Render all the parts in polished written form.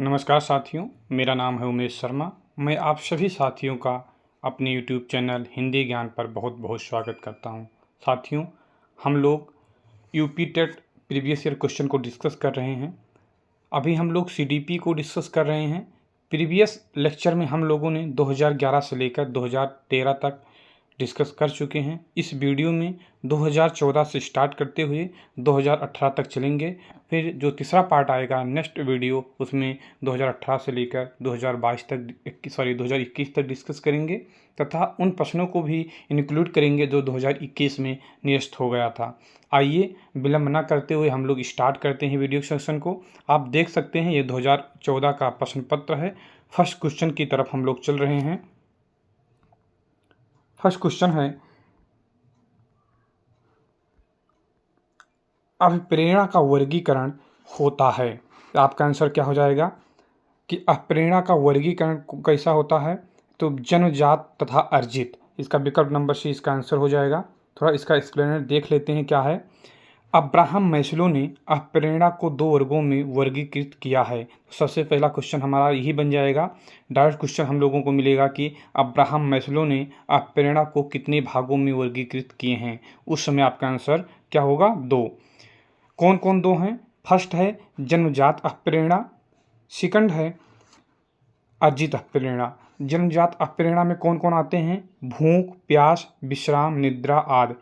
नमस्कार साथियों, मेरा नाम है उमेश शर्मा। मैं आप सभी साथियों का अपने YouTube चैनल हिंदी ज्ञान पर बहुत बहुत स्वागत करता हूं। साथियों, हम लोग UP TET previous year question को डिस्कस कर रहे हैं। अभी हम लोग CDP को डिस्कस कर रहे हैं। प्रीवियस लेक्चर में हम लोगों ने 2011 से लेकर 2013 तक डिस्कस कर चुके हैं। इस वीडियो में 2014 से स्टार्ट करते हुए 2018 तक चलेंगे। फिर जो तीसरा पार्ट आएगा नेक्स्ट वीडियो, उसमें 2018 से लेकर 2022 तक 2021 तक डिस्कस करेंगे तथा उन प्रश्नों को भी इंक्लूड करेंगे जो 2021 में निरस्त हो गया था। आइए विलंब न करते हुए हम लोग स्टार्ट करते हैं वीडियो सेशन को। आप देख सकते हैं ये 2014 का प्रश्न पत्र है। फर्स्ट क्वेश्चन की तरफ हम लोग चल रहे हैं। फर्स्ट क्वेश्चन है, अभिप्रेरणा का वर्गीकरण होता है। आपका आंसर क्या हो जाएगा कि अभिप्रेरणा का वर्गीकरण कैसा होता है? तो जन्मजात तथा अर्जित। इसका विकल्प नंबर सी इसका आंसर हो जाएगा। थोड़ा इसका एक्सप्लेनर देख लेते हैं क्या है। अब्राहम मैस्लो ने अभिप्रेरणा को 2 वर्गों में वर्गीकृत किया है। सबसे पहला क्वेश्चन हमारा यही बन जाएगा। डायरेक्ट क्वेश्चन हम लोगों को मिलेगा कि अब्राहम मैस्लो ने अभिप्रेरणा को कितने भागों में वर्गीकृत किए हैं। उस समय आपका आंसर क्या होगा? 2। कौन कौन 2 हैं? फर्स्ट है जन्मजात अभिप्रेरणा, सेकंड है अर्जित अभिप्रेरणा। जन्मजात अभिप्रेरणा में कौन कौन आते हैं? भूख, प्यास, विश्राम, निद्रा आदि।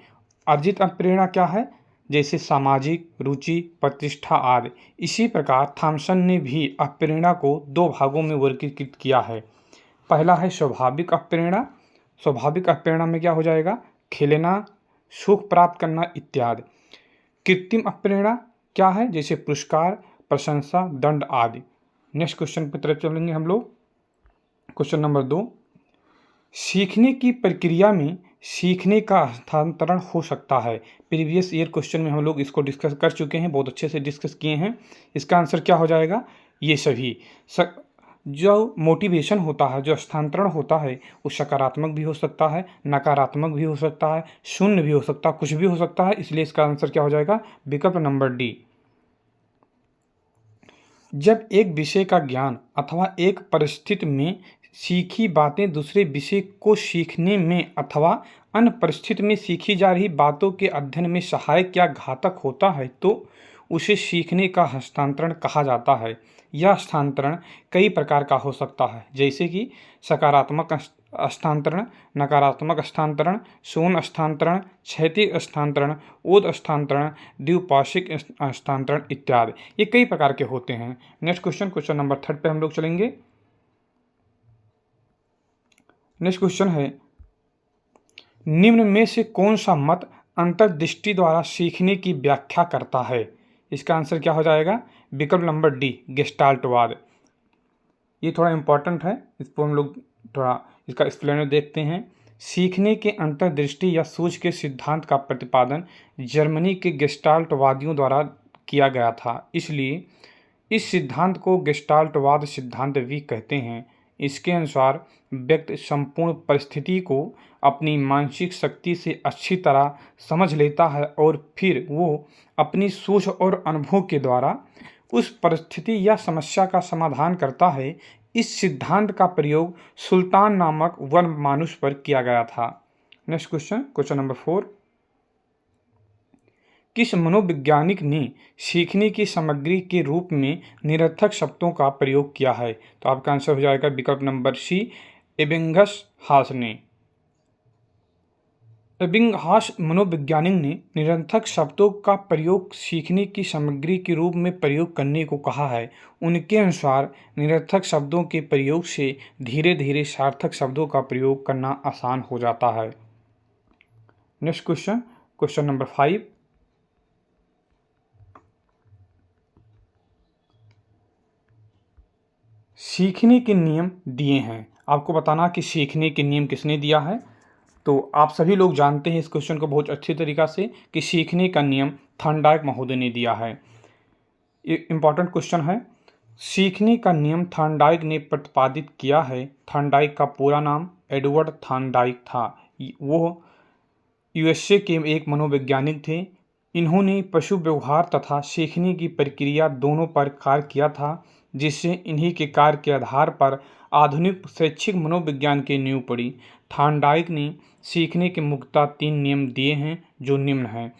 अर्जित अभिप्रेरणा क्या है? जैसे सामाजिक, रुचि, प्रतिष्ठा आदि। इसी प्रकार थॉमसन ने भी अभिप्रेरणा को 2 भागों में वर्गीकृत किया है। पहला है स्वाभाविक अभिप्रेरणा। स्वाभाविक अभिप्रेरणा में क्या हो जाएगा? खेलना, सुख प्राप्त करना इत्यादि। कृत्रिम अभिप्रेरणा क्या है? जैसे पुरस्कार, प्रशंसा, दंड आदि। नेक्स्ट क्वेश्चन की तरफ चलेंगे हम लोग। क्वेश्चन नंबर 2, सीखने की प्रक्रिया में सीखने का हस्तांतरण हो सकता है। प्रीवियस ईयर क्वेश्चन में हम लोग इसको डिस्कस कर चुके हैं, बहुत अच्छे से डिस्कस किए हैं। इसका आंसर क्या हो जाएगा? ये सभी जो मोटिवेशन होता है, जो हस्तांतरण होता है, वो सकारात्मक भी हो सकता है, नकारात्मक भी हो सकता है, शून्य भी हो सकता है, कुछ भी हो सकता है। इसलिए इसका आंसर क्या हो जाएगा? विकल्प नंबर डी। जब एक विषय का ज्ञान अथवा एक परिस्थिति में सीखी बातें दूसरे विषय को सीखने में अथवा अन्य परिस्थिति में सीखी जा रही बातों के अध्ययन में सहायक या घातक होता है तो उसे सीखने का हस्तांतरण कहा जाता है। यह हस्तांतरण कई प्रकार का हो सकता है, जैसे कि सकारात्मक हस्तांतरण, नकारात्मक हस्तांतरण, शून्य हस्तांतरण, क्षैतिज हस्तांतरण, ओद हस्तांतरण, द्विपार्श्विक हस्तांतरण इत्यादि। ये कई प्रकार के होते हैं। नेक्स्ट क्वेश्चन नंबर 3 पे हम लोग चलेंगे। नेक्स्ट क्वेश्चन है, निम्न में से कौन सा मत अंतर्दृष्टि द्वारा सीखने की व्याख्या करता है? इसका आंसर क्या हो जाएगा? विकल्प नंबर डी, गेस्टाल्टवाद। ये थोड़ा इंपॉर्टेंट है, इसको हम लोग थोड़ा इसका एक्सप्लेनर देखते हैं। सीखने के अंतर्दृष्टि या सूझ के सिद्धांत का प्रतिपादन जर्मनी के गेस्टाल्टवादियों द्वारा किया गया था, इसलिए इस सिद्धांत को गेस्टाल्टवाद सिद्धांत भी कहते हैं। इसके अनुसार व्यक्ति संपूर्ण परिस्थिति को अपनी मानसिक शक्ति से अच्छी तरह समझ लेता है और फिर वो अपनी सूझ और अनुभव के द्वारा उस परिस्थिति या समस्या का समाधान करता है। इस सिद्धांत का प्रयोग सुल्तान नामक वन मानुष पर किया गया था। नेक्स्ट क्वेश्चन नंबर 4, किस मनोवैज्ञानिक ने सीखने की सामग्री के रूप में निरर्थक शब्दों का प्रयोग किया है? तो आपका आंसर हो जाएगा विकल्प नंबर सी, एबिंगहास ने। एबिंगहास मनोवैज्ञानिक ने निरर्थक शब्दों का प्रयोग सीखने की सामग्री के रूप में प्रयोग करने को कहा है। उनके अनुसार निरर्थक शब्दों के प्रयोग से धीरे धीरे सार्थक शब्दों का प्रयोग करना आसान हो जाता है। नेक्स्ट क्वेश्चन नंबर 5, सीखने के नियम दिए हैं। आपको बताना कि सीखने के नियम किसने दिया है। तो आप सभी लोग जानते हैं इस क्वेश्चन को बहुत अच्छी तरीक़ा से कि सीखने का नियम थॉर्नडाइक महोदय ने दिया है। ये इम्पॉर्टेंट क्वेश्चन है। सीखने का नियम थॉर्नडाइक ने प्रतिपादित किया है। थॉर्नडाइक का पूरा नाम एडवर्ड थॉर्नडाइक था। वो USA के एक मनोवैज्ञानिक थे। इन्होंने पशु व्यवहार तथा सीखने की प्रक्रिया दोनों पर कार्य किया था। जिससे इन्हीं के कार्य के आधार पर आधुनिक शैक्षिक मनोविज्ञान की नींव पड़ी। थॉर्नडाइक ने सीखने के मुख्यतः 3 नियम दिए हैं जो निम्न हैं।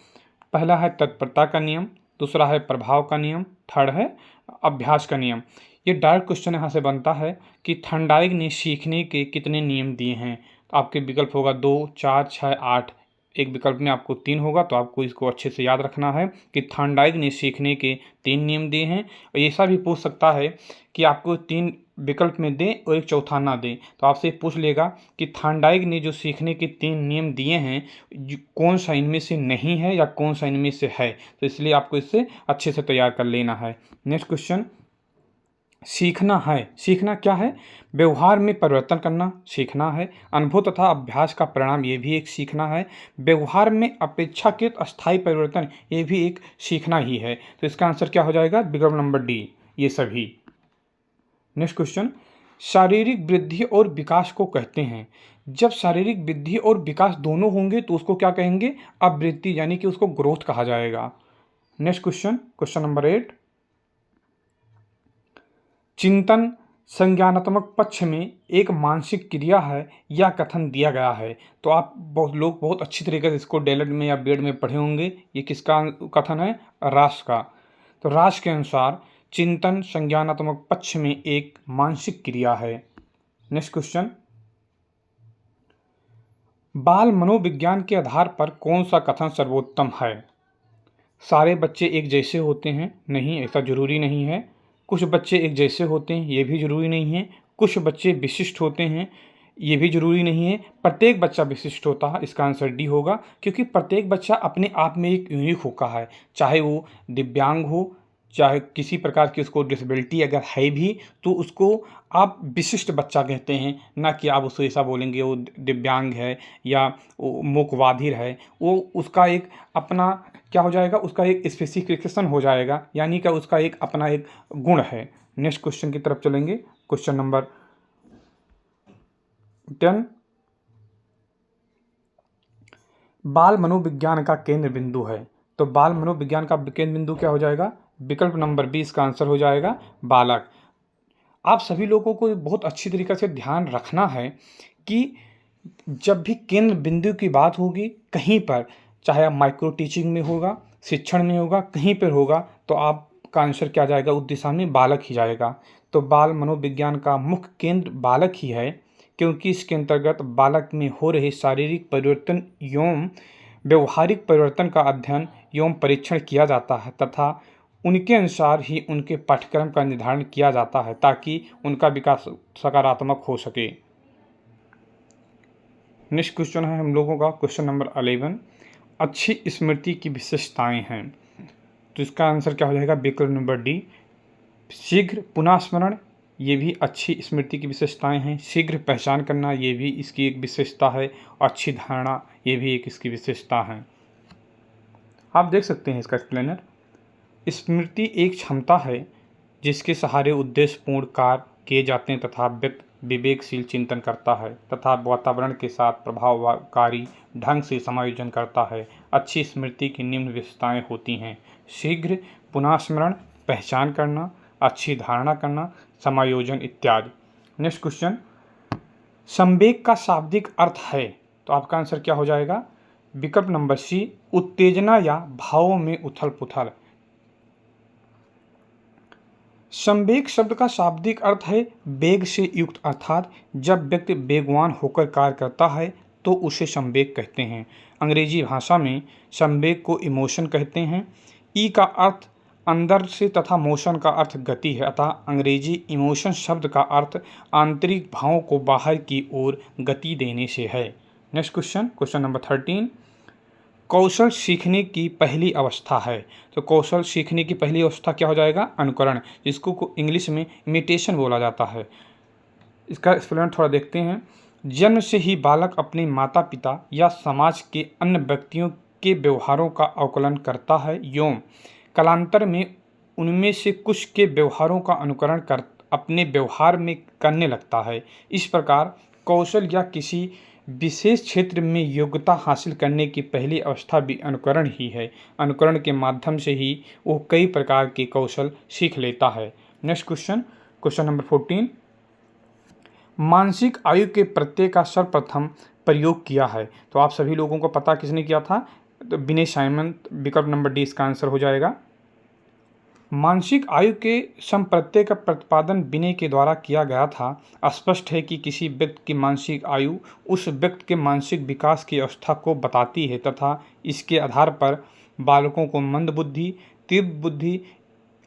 पहला है तत्परता का नियम, दूसरा है प्रभाव का नियम, थर्ड है अभ्यास का नियम। ये डायरेक्ट क्वेश्चन यहाँ से बनता है कि थॉर्नडाइक ने सीखने के कितने नियम दिए हैं। तो आपके विकल्प होगा 2, 4, 6, 8। एक विकल्प में आपको 3 होगा, तो आपको इसको अच्छे से याद रखना है कि थॉर्नडाइक ने सीखने के 3 नियम दिए हैं। और ऐसा भी पूछ सकता है कि आपको 3 विकल्प में दें और एक चौथा ना दें, तो आपसे पूछ लेगा कि थॉर्नडाइक ने जो सीखने के 3 नियम दिए हैं कौन सा इनमें से नहीं है या कौन सा इनमें से है। तो इसलिए आपको इससे अच्छे से तैयार कर लेना है। नेक्स्ट क्वेश्चन, सीखना है, सीखना क्या है? व्यवहार में परिवर्तन करना सीखना है। अनुभव तथा अभ्यास का परिणाम ये भी एक सीखना है। व्यवहार में अपेक्षाकृत अस्थायी परिवर्तन ये भी एक सीखना ही है। तो इसका आंसर क्या हो जाएगा? विकल्प नंबर डी, ये सभी। नेक्स्ट क्वेश्चन, शारीरिक वृद्धि और विकास को कहते हैं। जब शारीरिक वृद्धि और विकास दोनों होंगे तो उसको क्या कहेंगे? अवृद्धि, यानी कि उसको ग्रोथ कहा जाएगा। नेक्स्ट क्वेश्चन, क्वेश्चन नंबर 8, चिंतन संज्ञानात्मक पक्ष में एक मानसिक क्रिया है, यह कथन दिया गया है। तो आप बहुत लोग बहुत अच्छी तरीके से इसको डेलड में या बीएड में पढ़े होंगे। ये किसका कथन है? रास का। तो रास के अनुसार चिंतन संज्ञानात्मक पक्ष में एक मानसिक क्रिया है। नेक्स्ट क्वेश्चन, बाल मनोविज्ञान के आधार पर कौन सा कथन सर्वोत्तम है? सारे बच्चे एक जैसे होते हैं? नहीं, ऐसा जरूरी नहीं है। कुछ बच्चे एक जैसे होते हैं, ये भी जरूरी नहीं है। कुछ बच्चे विशिष्ट होते हैं, ये भी जरूरी नहीं है। प्रत्येक बच्चा विशिष्ट होता है, इसका आंसर डी होगा, क्योंकि प्रत्येक बच्चा अपने आप में एक यूनिक होता है। चाहे वो दिव्यांग हो, चाहे किसी प्रकार की उसको डिसेबिलिटी अगर है भी, तो उसको आप विशिष्ट बच्चा कहते हैं, ना कि आप उसको ऐसा बोलेंगे वो दिव्यांग है या वो मूकवाधिर है। वो उसका एक अपना क्या हो जाएगा? उसका एक स्पेसिफिकेशन हो जाएगा, यानी कि उसका एक अपना एक गुण है। नेक्स्ट क्वेश्चन की तरफ चलेंगे। क्वेश्चन नंबर 10, बाल मनोविज्ञान का केंद्र बिंदु है। तो बाल मनोविज्ञान का केंद्र बिंदु क्या हो जाएगा? विकल्प नंबर 20 का आंसर हो जाएगा बालक। आप सभी लोगों को बहुत अच्छी तरीके से ध्यान रखना है कि जब भी केंद्र बिंदु की बात होगी कहीं पर, चाहे आप माइक्रो टीचिंग में होगा, शिक्षण में होगा, कहीं पर होगा, तो आपका आंसर क्या जाएगा? उस दिशा में बालक ही जाएगा। तो बाल मनोविज्ञान का मुख्य केंद्र बालक ही है, क्योंकि इसके अंतर्गत बालक में हो रहे शारीरिक परिवर्तन एवं व्यवहारिक परिवर्तन का अध्ययन एवं परीक्षण किया जाता है तथा उनके अनुसार ही उनके पाठ्यक्रम का निर्धारण किया जाता है, ताकि उनका विकास सकारात्मक हो सके। नेक्स्ट क्वेश्चन है हम लोगों का क्वेश्चन नंबर 11, अच्छी स्मृति की विशेषताएं हैं। तो इसका आंसर क्या हो जाएगा? विकल्प नंबर डी, शीघ्र पुनः स्मरण, ये भी अच्छी स्मृति की विशेषताएं हैं। शीघ्र पहचान करना, ये भी इसकी एक विशेषता है। अच्छी धारणा, ये भी एक इसकी विशेषता है। आप देख सकते हैं इसका एक्सप्लेनर। स्मृति एक क्षमता है जिसके सहारे उद्देश्यपूर्ण कार्य किए जाते हैं तथा व्यक्ति विवेकशील चिंतन करता है तथा वातावरण के साथ प्रभावकारी ढंग से समायोजन करता है। अच्छी स्मृति की निम्न विशेषताएं होती हैं: शीघ्र पुनः स्मरण, पहचान करना, अच्छी धारणा करना, समायोजन इत्यादि। नेक्स्ट क्वेश्चन, संवेग का शाब्दिक अर्थ है। तो आपका आंसर क्या हो जाएगा? विकल्प नंबर सी, उत्तेजना या भावों में उथल पुथल। संवेग शब्द का शाब्दिक अर्थ है वेग से युक्त, अर्थात जब व्यक्ति वेगवान होकर कार्य करता है तो उसे संवेग कहते हैं। अंग्रेजी भाषा में संवेग को इमोशन कहते हैं। ई का अर्थ अंदर से तथा मोशन का अर्थ गति है, अतः अंग्रेजी इमोशन शब्द का अर्थ आंतरिक भावों को बाहर की ओर गति देने से है। नेक्स्ट क्वेश्चन, क्वेश्चन नंबर 13, कौशल सीखने की पहली अवस्था है। तो कौशल सीखने की पहली अवस्था क्या हो जाएगा? अनुकरण, जिसको इंग्लिश में इमिटेशन बोला जाता है। इसका एक्सप्लेन थोड़ा देखते हैं। जन्म से ही बालक अपने माता पिता या समाज के अन्य व्यक्तियों के व्यवहारों का आकलन करता है एवं कालांतर में उनमें से कुछ के व्यवहारों का अनुकरण कर अपने व्यवहार में करने लगता है। इस प्रकार कौशल या किसी विशेष क्षेत्र में योग्यता हासिल करने की पहली अवस्था भी अनुकरण ही है। अनुकरण के माध्यम से ही वो कई प्रकार के कौशल सीख लेता है। नेक्स्ट क्वेश्चन, क्वेश्चन नंबर 14, मानसिक आयु के प्रत्यय का सर्वप्रथम प्रयोग किया है। तो आप सभी लोगों को पता किसने किया था, तो विनय साइमन, विकल्प नंबर डी इसका आंसर हो जाएगा। मानसिक आयु के संप्रत्यय का प्रतिपादन विनय के द्वारा किया गया था। स्पष्ट है कि किसी व्यक्ति की मानसिक आयु उस व्यक्ति के मानसिक विकास की अवस्था को बताती है तथा इसके आधार पर बालकों को मंद बुद्धि, तीव्र बुद्धि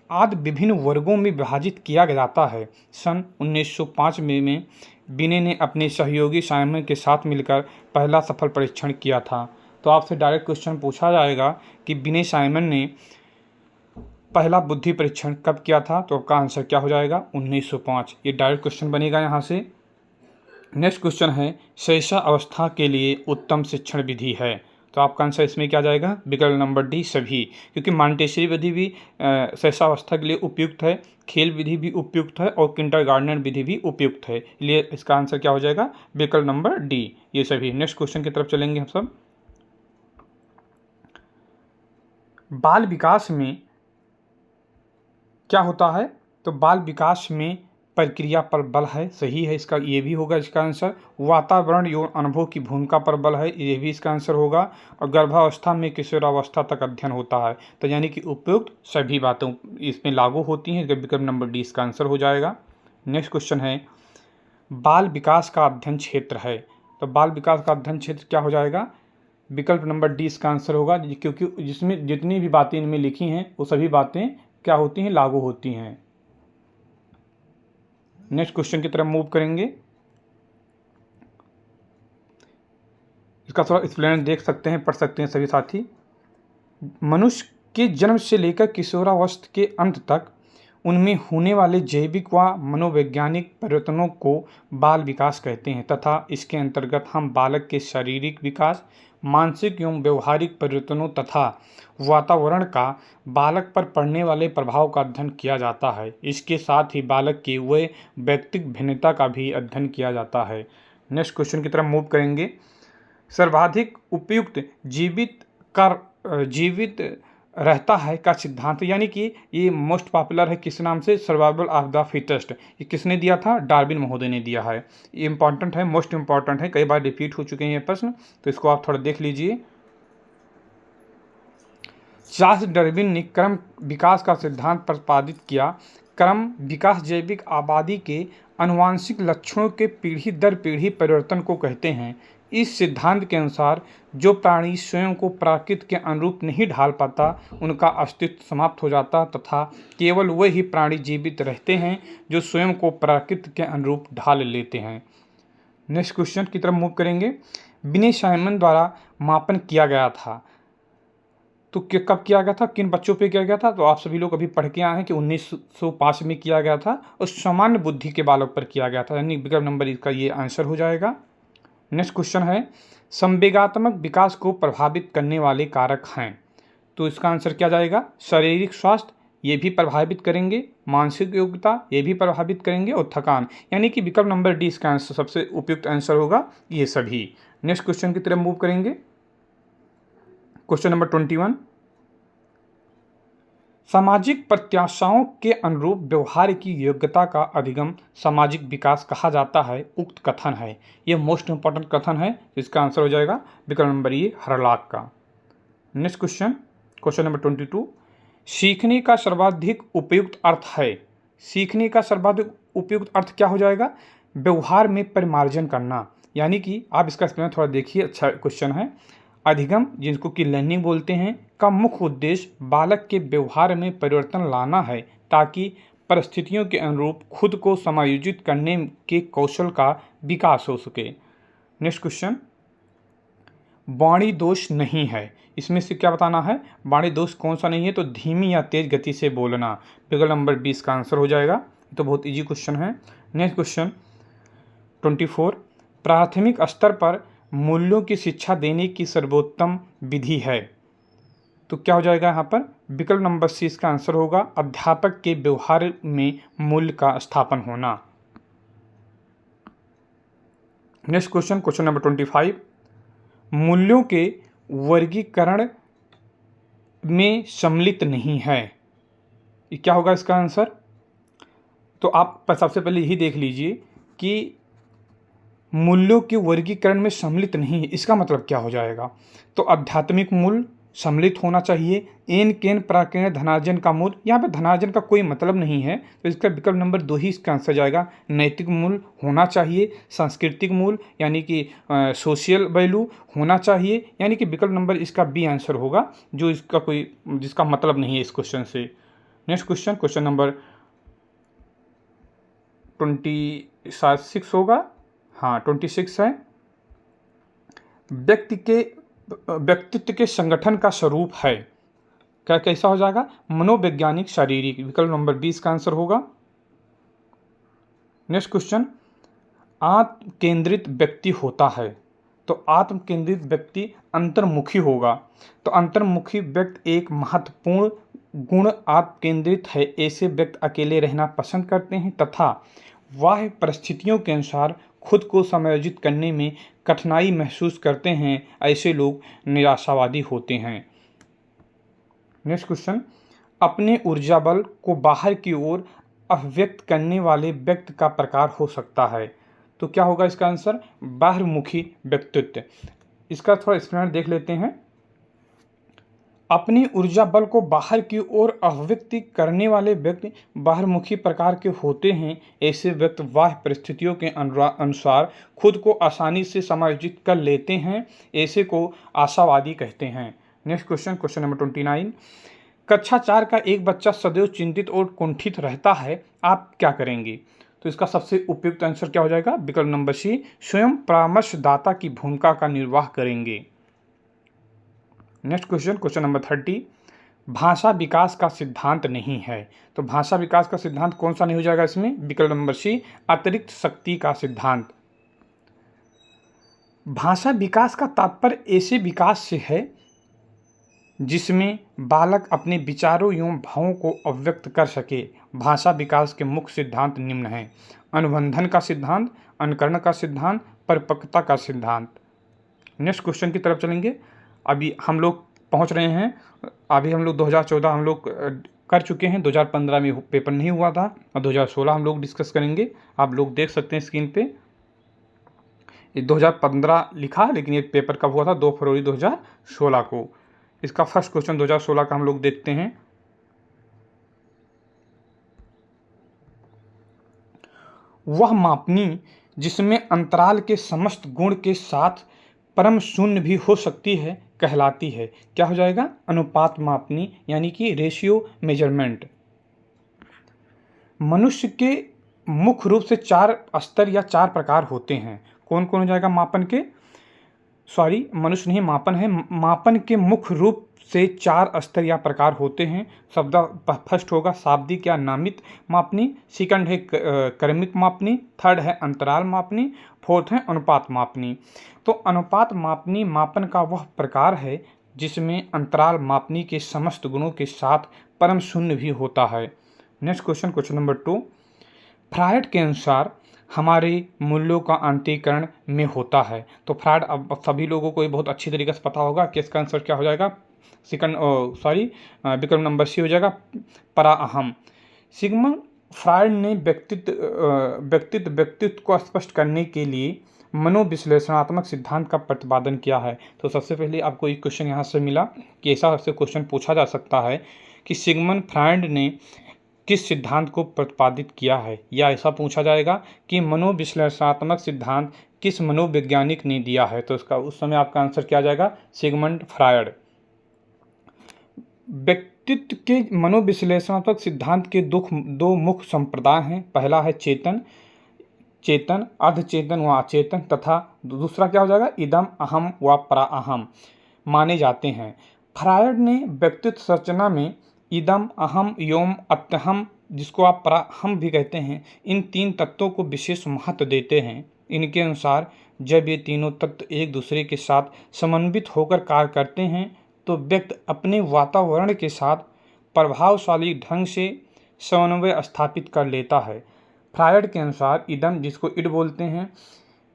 आदि विभिन्न वर्गों में विभाजित किया जाता है। सन 1905 में विनय ने अपने सहयोगी साइमन के साथ मिलकर पहला सफल परीक्षण किया था। तो आपसे डायरेक्ट क्वेश्चन पूछा जाएगा कि विनय साइमन ने पहला बुद्धि परीक्षण कब किया था, तो आपका आंसर क्या हो जाएगा, 1905। ये डायरेक्ट क्वेश्चन बनेगा यहाँ से। नेक्स्ट क्वेश्चन है, शैशव अवस्था के लिए उत्तम शिक्षण विधि है। तो आपका आंसर इसमें क्या जाएगा, विकल्प नंबर डी सभी, क्योंकि मॉन्टेसरी विधि भी शैशवावस्था के लिए उपयुक्त है, खेल विधि भी उपयुक्त है और किंडरगार्टनर विधि भी उपयुक्त है, इसलिए इसका आंसर क्या हो जाएगा, विकल्प नंबर डी, ये सभी। नेक्स्ट क्वेश्चन की तरफ चलेंगे हम सब। बाल विकास में क्या होता है, तो बाल विकास में प्रक्रिया पर बल है, सही है इसका, ये भी होगा इसका आंसर। वातावरण एवं अनुभव की भूमिका पर बल है, ये भी इसका आंसर होगा। और गर्भावस्था में किशोरावस्था तक अध्ययन होता है, तो यानी कि उपयुक्त सभी बातें इसमें लागू होती हैं, विकल्प नंबर डी इसका आंसर हो जाएगा। नेक्स्ट क्वेश्चन है, बाल विकास का अध्ययन क्षेत्र है। तो बाल विकास का अध्ययन क्षेत्र क्या हो जाएगा, विकल्प नंबर डी इसका आंसर होगा, क्योंकि जिसमें जितनी भी बातें इनमें लिखी हैं वो सभी बातें क्या होती हैं, लागू होती हैं। नेक्स्ट क्वेश्चन की तरफ मूव करेंगे। इसका थोड़ा एक्सप्लेन देख सकते हैं, पढ़ सकते हैं सभी साथी। मनुष्य के जन्म से लेकर किशोरावस्था के अंत तक उनमें होने वाले जैविक व मनोवैज्ञानिक परिवर्तनों को बाल विकास कहते हैं तथा इसके अंतर्गत हम बालक के शारीरिक विकास, मानसिक एवं व्यवहारिक परिवर्तनों तथा वातावरण का बालक पर पड़ने वाले प्रभाव का अध्ययन किया जाता है। इसके साथ ही बालक की वह व्यक्तिगत भिन्नता का भी अध्ययन किया जाता है। नेक्स्ट क्वेश्चन की तरफ मूव करेंगे। सर्वाधिक उपयुक्त जीवित रहता है का सिद्धांत, यानी कि ये मोस्ट पॉपुलर है, किस नाम से, सर्वाइवल ऑफ द फिटेस्ट। ये किसने दिया था, डार्विन महोदय ने दिया है। ये इंपॉर्टेंट है, मोस्ट इंपॉर्टेंट है, कई बार रिपीट हो चुके हैं ये प्रश्न, तो इसको आप थोड़ा देख लीजिए। चार्ल्स डार्विन ने क्रम विकास का सिद्धांत प्रतिपादित किया। क्रम विकास जैविक आबादी के आनुवांशिक लक्षणों के पीढ़ी दर पीढ़ी परिवर्तन को कहते हैं। इस सिद्धांत के अनुसार जो प्राणी स्वयं को प्रकृति के अनुरूप नहीं ढाल पाता उनका अस्तित्व समाप्त हो जाता तथा केवल वही प्राणी जीवित रहते हैं जो स्वयं को प्रकृति के अनुरूप ढाल लेते हैं। नेक्स्ट क्वेश्चन की तरफ मूव करेंगे। विनय साइमन द्वारा मापन किया गया था, तो कब किया गया था, किन बच्चों पे किया गया था, तो आप सभी लोग अभी पढ़ के आए हैं कि 1905 में किया गया था और सामान्य बुद्धि के बालक पर किया गया था, यानी विकल्प नंबर इसका ये आंसर हो जाएगा। नेक्स्ट क्वेश्चन है, संवेगात्मक विकास को प्रभावित करने वाले कारक हैं, तो इसका आंसर क्या जाएगा, शारीरिक स्वास्थ्य ये भी प्रभावित करेंगे, मानसिक योग्यता ये भी प्रभावित करेंगे और थकान, यानी कि विकल्प नंबर डी इसका आंसर सबसे उपयुक्त आंसर होगा, ये सभी। नेक्स्ट क्वेश्चन की तरफ मूव करेंगे। क्वेश्चन नंबर 21, सामाजिक प्रत्याशाओं के अनुरूप व्यवहार की योग्यता का अधिगम सामाजिक विकास कहा जाता है, उक्त कथन है। यह मोस्ट इंपॉर्टेंट कथन है, इसका आंसर हो जाएगा विकल्प नंबर ये हरलाक का। नेक्स्ट क्वेश्चन, क्वेश्चन नंबर 22, सीखने का सर्वाधिक उपयुक्त अर्थ है। सीखने का सर्वाधिक उपयुक्त अर्थ क्या हो जाएगा, व्यवहार में परिमार्जन करना, यानी कि आप इसका एक्सप्लेन थोड़ा देखिए, अच्छा क्वेश्चन है। अधिगम जिसको कि लर्निंग बोलते हैं का मुख्य उद्देश्य बालक के व्यवहार में परिवर्तन लाना है ताकि परिस्थितियों के अनुरूप खुद को समायोजित करने के कौशल का विकास हो सके। नेक्स्ट क्वेश्चन, वाणी दोष नहीं है, इसमें से क्या बताना है, वाणी दोष कौन सा नहीं है, तो धीमी या तेज गति से बोलना, विकल्प नंबर 20 का आंसर हो जाएगा। तो बहुत इजी क्वेश्चन है। नेक्स्ट क्वेश्चन 24, प्राथमिक स्तर पर मूल्यों की शिक्षा देने की सर्वोत्तम विधि है, तो क्या हो जाएगा यहाँ पर, विकल्प नंबर सी इसका आंसर होगा, अध्यापक के व्यवहार में मूल्य का स्थापन होना। नेक्स्ट क्वेश्चन, क्वेश्चन नंबर 25, मूल्यों के वर्गीकरण में सम्मिलित नहीं है, ये क्या होगा इसका आंसर, तो आप सबसे पहले यही देख लीजिए कि मूल्यों के वर्गीकरण में सम्मिलित नहीं है, इसका मतलब क्या हो जाएगा। तो आध्यात्मिक मूल्य सम्मिलित होना चाहिए। एन केन प्राकेण धनार्जन का मूल्य, यहाँ पे धनार्जन का कोई मतलब नहीं है, तो इसका विकल्प नंबर 2 ही इसका आंसर जाएगा। नैतिक मूल्य होना चाहिए। सांस्कृतिक मूल्य यानी कि सोशल वैल्यू होना चाहिए, यानी कि विकल्प नंबर इसका बी आंसर होगा, जो इसका कोई जिसका मतलब नहीं है इस क्वेश्चन से। नेक्स्ट क्वेश्चन, क्वेश्चन नंबर 26 होगा, हाँ 26 है। व्यक्तित्व के संगठन का स्वरूप है, क्या कैसा हो जाएगा? मनोवैज्ञानिक शारीरिक, विकल्प नंबर 20 का आंसर होगा। नेक्स्ट क्वेश्चन, आत्म केंद्रित व्यक्ति होता है, तो आत्म केंद्रित व्यक्ति अंतर्मुखी होगा। तो अंतर्मुखी व्यक्ति एक महत्वपूर्ण गुण आत्म केंद्रित है। ऐसे व्यक्ति अकेले रहना पसंद करते हैं तथा बाह्य परिस्थितियों के अनुसार खुद को समायोजित करने में कठिनाई महसूस करते हैं। ऐसे लोग निराशावादी होते हैं। नेक्स्ट क्वेश्चन, अपने ऊर्जा बल को बाहर की ओर अभिव्यक्त करने वाले व्यक्ति का प्रकार हो सकता है, तो क्या होगा इसका आंसर? बाह्यमुखी व्यक्तित्व। इसका थोड़ा एक्सप्लेनेशन देख लेते हैं। अपनी ऊर्जा बल को बाहर की ओर अभिव्यक्ति करने वाले व्यक्ति बाह्यमुखी प्रकार के होते हैं। ऐसे व्यक्ति बाह्य परिस्थितियों के अनुसार खुद को आसानी से समायोजित कर लेते हैं। ऐसे को आशावादी कहते हैं। नेक्स्ट क्वेश्चन, क्वेश्चन नंबर 29, कक्षा 4 का एक बच्चा सदैव चिंतित और कुंठित रहता है, आप क्या करेंगे? तो इसका सबसे उपयुक्त आंसर क्या हो जाएगा? विकल्प नंबर सी, स्वयं परामर्शदाता की भूमिका का निर्वाह करेंगे। नेक्स्ट क्वेश्चन, क्वेश्चन नंबर 30, भाषा विकास का सिद्धांत नहीं है, तो भाषा विकास का सिद्धांत कौन सा नहीं हो जाएगा इसमें? विकल्प नंबर सी, अतिरिक्त शक्ति का सिद्धांत। भाषा विकास का तात्पर्य ऐसे विकास से है जिसमें बालक अपने विचारों एवं भावों को अभिव्यक्त कर सके। भाषा विकास के मुख्य सिद्धांत निम्न हैं: अनुबंधन का सिद्धांत, अनुकरण का सिद्धांत, परिपक्वता का सिद्धांत। नेक्स्ट क्वेश्चन की तरफ चलेंगे। अभी हम लोग पहुंच रहे हैं, अभी हम लोग 2014 हम लोग कर चुके हैं, 2015 में पेपर नहीं हुआ था और 2016 हम लोग डिस्कस करेंगे। आप लोग देख सकते हैं स्क्रीन पे, ये 2015 लिखा, लेकिन ये पेपर कब हुआ था? 2 फरवरी 2016 को। इसका फर्स्ट क्वेश्चन 2016 का हम लोग देखते हैं। वह मापनी जिसमें अंतराल के समस्त गुण के साथ परम शून्य भी हो सकती है कहलाती है, क्या हो जाएगा? अनुपात मापनी, यानी कि रेशियो मेजरमेंट। मनुष्य के मुख्य रूप से 4 स्तर या 4 प्रकार होते हैं। कौन कौन हो जाएगा मापन के? सॉरी, मनुष्य नहीं, मापन है। मापन के मुख्य रूप से 4 स्तर या प्रकार होते हैं। शब्द फर्स्ट होगा शाब्दिक या नामित मापनी, सेकंड है क्रमिक मापनी, थर्ड है अंतराल मापनी, फोर्थ है अनुपात मापनी। तो अनुपात मापनी मापन का वह प्रकार है जिसमें अंतराल मापनी के समस्त गुणों के साथ परम शून्य भी होता है। Next question, question number 2, Freud के अनुसार हमारे मूल्यों का आंतरिकरण में होता है। तो फ्रायड, अब सभी लोगों को ये बहुत अच्छी तरीके से पता होगा कि इसका आंसर क्या हो जाएगा? विकल्प नंबर सी हो जाएगा, पराअहम। सिगमंड फ्रायड ने व्यक्तित्व को स्पष्ट करने के लिए मनोविश्लेषणात्मक सिद्धांत का प्रतिपादन किया है। तो सबसे पहले आपको एक क्वेश्चन यहाँ से मिला कि ऐसा सबसे क्वेश्चन पूछा जा सकता है कि सिगमंड फ्रायड ने किस सिद्धांत को प्रतिपादित किया है, या ऐसा पूछा जाएगा कि मनोविश्लेषणात्मक सिद्धांत किस मनोवैज्ञानिक ने दिया है। तो उसका उस समय आपका आंसर क्या आ जाएगा? Sigmund Freud. व्यक्तित्व के मनोविश्लेषणात्मक सिद्धांत के 2 मुख्य संप्रदाय हैं। पहला है चेतन, अर्धचेतन व अचेतन, तथा दूसरा क्या हो जाएगा? इदम, अहम व पराअहम माने जाते हैं। फ्रायड ने व्यक्तित्व संरचना में इदम, अहम एवं अत्यहम, जिसको आप पराअहम भी कहते हैं, इन 3 तत्वों को विशेष महत्व देते हैं। इनके अनुसार जब ये तीनों तत्व एक दूसरे के साथ समन्वित होकर कार्य करते हैं तो व्यक्ति अपने वातावरण के साथ प्रभावशाली ढंग से समन्वय स्थापित कर लेता है। फ्रायड के अनुसार इदम, जिसको इड बोलते हैं,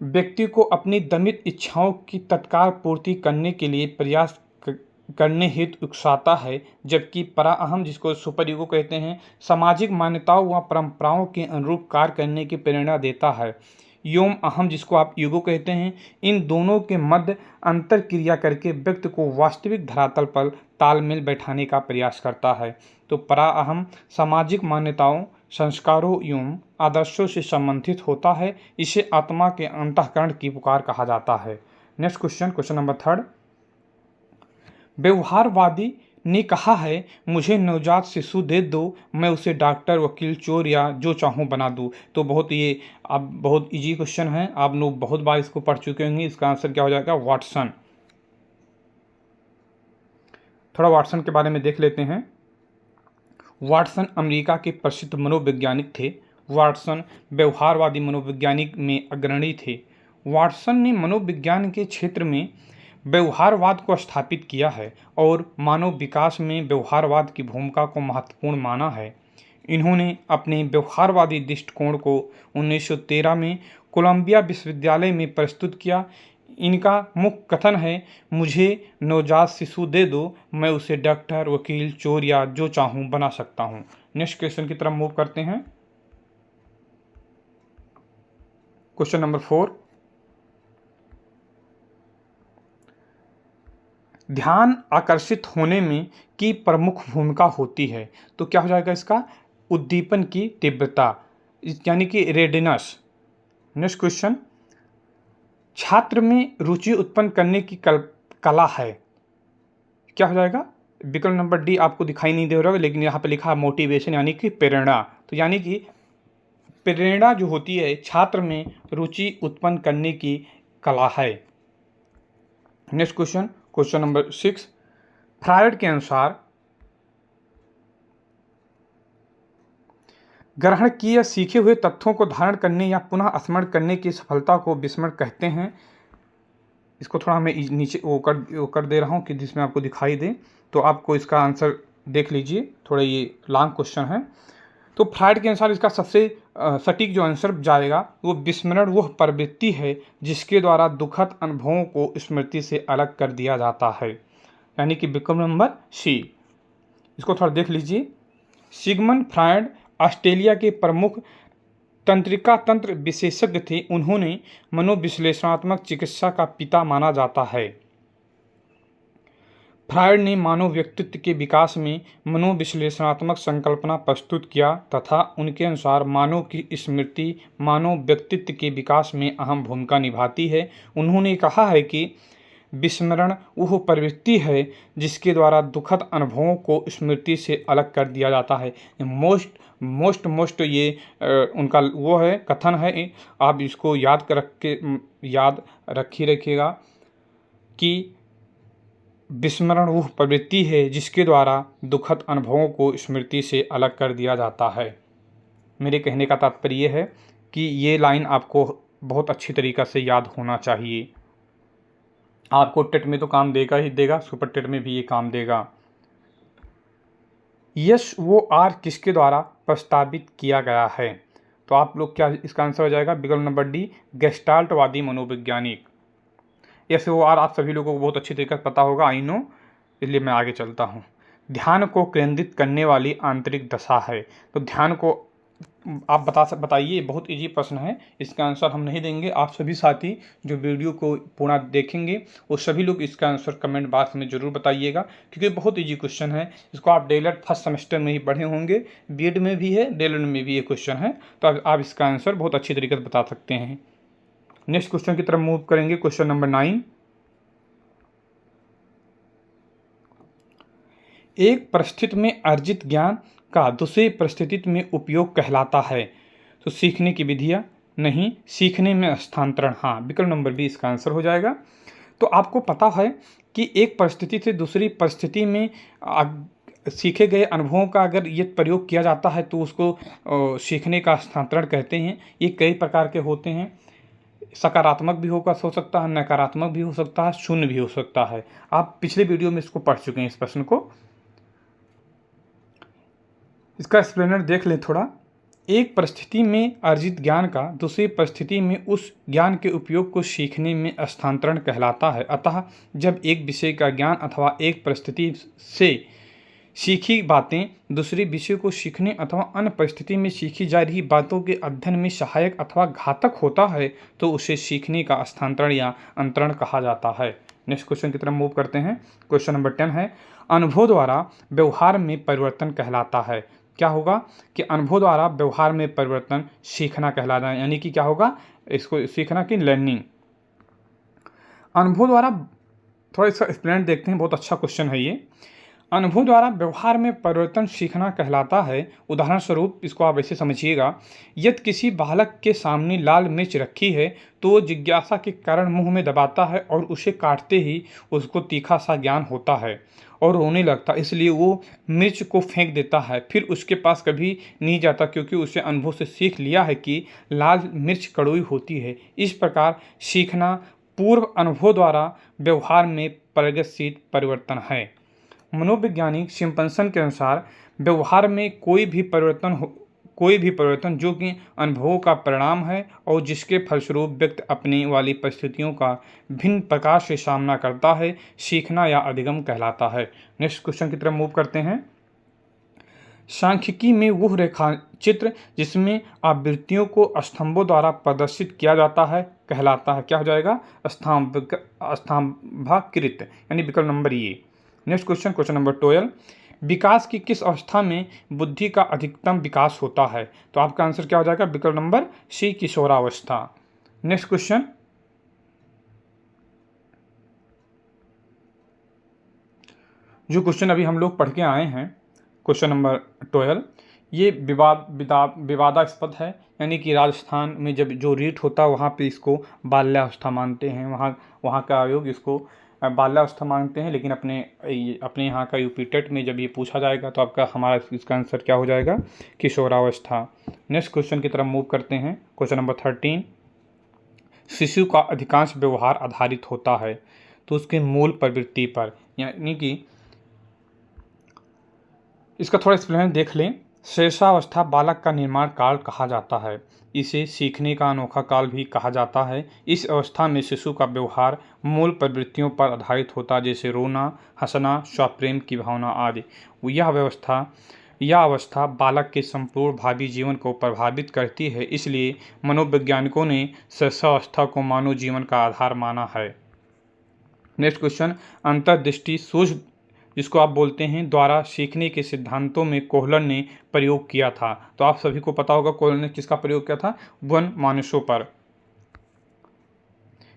व्यक्ति को अपनी दमित इच्छाओं की तत्काल पूर्ति करने के लिए प्रयास करने हेतु उकसाता है, जबकि परा अहम, जिसको सुपर ईगो कहते हैं, सामाजिक मान्यताओं व परंपराओं के अनुरूप कार्य करने की प्रेरणा देता है। व्योम अहम, जिसको आप ईगो कहते हैं, इन दोनों के मध्य अंतर क्रिया करके व्यक्ति को वास्तविक धरातल पर तालमेल बैठाने का प्रयास करता है। तो परा अहम सामाजिक मान्यताओं, संस्कारों एवं आदर्शों से संबंधित होता है। इसे आत्मा के अंतःकरण की पुकार कहा जाता है। Next question, question number 3। व्यवहारवादी ने कहा है, मुझे नवजात शिशु दे दो, मैं उसे डॉक्टर, वकील, चोर या जो चाहूँ बना दूँ। तो बहुत इजी क्वेश्चन है, आप लोग बहुत बार इसको पढ़ चुके होंगे। इसका आंसर क्या हो जाएगा? वाटसन। थोड़ा वाटसन के बारे में देख लेते हैं। वाटसन अमेरिका के प्रसिद्ध मनोवैज्ञानिक थे। वाटसन व्यवहारवादी मनोवैज्ञानिक में अग्रणी थे। वाटसन ने मनोविज्ञान के क्षेत्र में व्यवहारवाद को स्थापित किया है और मानव विकास में व्यवहारवाद की भूमिका को महत्वपूर्ण माना है। इन्होंने अपने व्यवहारवादी दृष्टिकोण को 1913 में कोलंबिया विश्वविद्यालय में प्रस्तुत किया। इनका मुख्य कथन है, मुझे नवजात शिशु दे दो, मैं उसे डॉक्टर, वकील, चोर या जो चाहूँ बना सकता हूँ। नेक्स्ट क्वेश्चन की तरफ मूव करते हैं। Question number 4। ध्यान आकर्षित होने में की प्रमुख भूमिका होती है। तो क्या हो जाएगा इसका? उद्दीपन की तीव्रता, यानी कि रेडिनेस। नेक्स्ट क्वेश्चन, छात्र में रुचि उत्पन्न करने की कला है। क्या हो जाएगा? विकल्प नंबर डी आपको दिखाई नहीं दे रहा है, लेकिन यहाँ पे लिखा है मोटिवेशन, यानी कि प्रेरणा। तो यानी कि प्रेरणा जो होती है, छात्र में रुचि उत्पन्न करने की कला है। Next question, question number 6। Freud के अनुसार ग्रहण किए सीखे हुए तथ्यों को धारण करने या पुनः स्मरण करने की सफलता को विस्मरण कहते हैं। इसको थोड़ा मैं नीचे वो कर दे रहा हूँ कि जिसमें आपको दिखाई दे, तो आपको इसका आंसर देख लीजिए। थोड़ा ये लॉन्ग क्वेश्चन है। तो फ्रायड के अनुसार इसका सबसे सटीक जो आंसर जाएगा वो विस्मरण वह प्रवृत्ति है जिसके द्वारा दुखद अनुभवों को स्मृति से अलग कर दिया जाता है, यानी कि विकल्प नंबर सी। इसको थोड़ा देख लीजिए। सिगमंड फ्रायड ऑस्ट्रेलिया के प्रमुख तंत्रिका तंत्र विशेषज्ञ थे। उन्होंने मनोविश्लेषणात्मक चिकित्सा का पिता माना जाता है। फ्रायड ने मानव व्यक्तित्व के विकास में मनोविश्लेषणात्मक संकल्पना प्रस्तुत किया तथा उनके अनुसार मानव की स्मृति मानव व्यक्तित्व के विकास में अहम भूमिका निभाती है। उन्होंने कहा है कि विस्मरण वह प्रवृत्ति है जिसके द्वारा दुखद अनुभवों को स्मृति से अलग कर दिया जाता है। मोस्ट ये उनका वो है, कथन है। आप इसको याद रखिएगा कि विस्मरण वह प्रवृत्ति है जिसके द्वारा दुखद अनुभवों को स्मृति से अलग कर दिया जाता है। मेरे कहने का तात्पर्य है कि ये लाइन आपको बहुत अच्छी तरीक़ा से याद होना चाहिए। आपको टेट में तो काम देगा ही देगा, सुपर टेट में भी ये काम देगा। यश वो आर किसके द्वारा प्रस्तावित किया गया है? तो आप लोग क्या इसका आंसर हो जाएगा? विकल्प नंबर डी, गेस्टाल्टवादी मनोवैज्ञानिक। यश वो आर आप सभी लोगों को बहुत अच्छी तरीके से पता होगा, आई नो, इसलिए मैं आगे चलता हूँ। ध्यान को केंद्रित करने वाली आंतरिक दशा है। तो ध्यान को आप बताइए। बहुत इजी प्रश्न है, इसका आंसर हम नहीं देंगे। आप सभी साथी जो वीडियो को पूरा देखेंगे वो सभी लोग इसका आंसर कमेंट बॉक्स में ज़रूर बताइएगा, क्योंकि बहुत इजी क्वेश्चन है। इसको आप डीएलएड फर्स्ट सेमेस्टर में ही पढ़े होंगे, बीएड में भी है, डीएलएड में भी ये क्वेश्चन है। तो आप इसका आंसर बहुत अच्छी तरीके से बता सकते हैं। नेक्स्ट क्वेश्चन की तरफ मूव करेंगे। Question number 9। एक परिस्थिति में अर्जित ज्ञान का दूसरी परिस्थिति में उपयोग कहलाता है। तो सीखने की विधियाँ नहीं, सीखने में हस्तांतरण हाँ। विकल्प नंबर बी इसका आंसर हो जाएगा। तो आपको पता है कि एक परिस्थिति से दूसरी परिस्थिति में सीखे गए अनुभवों का अगर ये प्रयोग किया जाता है तो उसको सीखने का हस्तांतरण कहते हैं। ये कई प्रकार के होते हैं, सकारात्मक भी हो सकता है, नकारात्मक भी हो सकता है, शून्य भी हो सकता है। आप पिछले वीडियो में इसको पढ़ चुके हैं, इस प्रश्न को। इसका एक्सप्लेनर देख लें थोड़ा। एक परिस्थिति में अर्जित ज्ञान का दूसरी परिस्थिति में उस ज्ञान के उपयोग को सीखने में स्थानांतरण कहलाता है। अतः जब एक विषय का ज्ञान अथवा एक परिस्थिति से सीखी बातें दूसरे विषय को सीखने अथवा अन्य परिस्थिति में सीखी जा रही बातों के अध्ययन में सहायक अथवा घातक होता है तो उसे सीखने का स्थानांतरण या अंतरण कहा जाता है। नेक्स्ट क्वेश्चन की तरफ मूव करते हैं। क्वेश्चन नंबर 10 है, अनुभव द्वारा व्यवहार में परिवर्तन कहलाता है। क्या होगा कि अनुभव द्वारा व्यवहार में परिवर्तन सीखना कहलाता है, यानी कि क्या होगा, इसको सीखना की लर्निंग। अनुभव द्वारा, थोड़ा इसका एक्सप्लेन देखते हैं, बहुत अच्छा क्वेश्चन है ये। अनुभव द्वारा व्यवहार में परिवर्तन सीखना कहलाता है। उदाहरण स्वरूप इसको आप ऐसे समझिएगा, यदि किसी बालक के सामने लाल मिर्च रखी है तो वो जिज्ञासा के कारण मुंह में दबाता है और उसे काटते ही उसको तीखा सा ज्ञान होता है और रोने लगता, इसलिए वो मिर्च को फेंक देता है। फिर उसके पास कभी नहीं जाता क्योंकि उसे अनुभव से सीख लिया है कि लाल मिर्च कड़वी होती है। इस प्रकार सीखना पूर्व अनुभव द्वारा व्यवहार में प्रगतिशील परिवर्तन है। मनोवैज्ञानिक सिम्पसन के अनुसार व्यवहार में कोई भी परिवर्तन जो कि अनुभवों का परिणाम है और जिसके फलस्वरूप व्यक्ति अपने वाली परिस्थितियों का भिन्न प्रकार से सामना करता है, सीखना या अधिगम कहलाता है। नेक्स्ट क्वेश्चन की तरफ मूव करते हैं। सांख्यिकी में वह रेखा चित्र जिसमें आवृत्तियों को स्तंभों द्वारा प्रदर्शित किया जाता है कहलाता है। क्या हो जाएगा, स्तंभाकृत, यानी विकल्प नंबर ये। नेक्स्ट क्वेश्चन, क्वेश्चन नंबर 12, विकास की किस अवस्था में बुद्धि का अधिकतम विकास होता है। तो आपका आंसर क्या हो जाएगा, विकल्प नंबर सी, किशोरावस्था। नेक्स्ट क्वेश्चन, जो क्वेश्चन अभी हम लोग पढ़ के आए हैं, क्वेश्चन नंबर 12, ये विवादास्पद है, यानी कि राजस्थान में जब जो रीट होता है वहाँ पे इसको बाल्यावस्था मानते हैं, वहाँ का आयोग इसको बाल्यावस्था मानते हैं, लेकिन अपने यहाँ का यूपी टेट में जब ये पूछा जाएगा तो हमारा इसका आंसर क्या हो जाएगा, किशोरावस्था। नेक्स्ट क्वेश्चन की तरफ मूव करते हैं। क्वेश्चन नंबर 13, शिशु का अधिकांश व्यवहार आधारित होता है तो उसके मूल प्रवृत्ति पर, यानी कि इसका थोड़ा एक्सप्लेन देख लें। शैशवावस्था बालक का निर्माण काल कहा जाता है। इसे सीखने का अनोखा काल भी कहा जाता है। इस अवस्था में शिशु का व्यवहार मूल प्रवृत्तियों पर आधारित होता है, जैसे रोना, हंसना, स्वप्रेम की भावना आदि। यह अवस्था बालक के संपूर्ण भावी जीवन को प्रभावित करती है, इसलिए मनोवैज्ञानिकों ने शैशवावस्था को मानव जीवन का आधार माना है। नेक्स्ट क्वेश्चन, अंतर्दृष्टि सूझ जिसको आप बोलते हैं द्वारा सीखने के सिद्धांतों में कोहलर ने प्रयोग किया था। तो आप सभी को पता होगा कोहलर ने किसका प्रयोग किया था, वन मानुषों पर।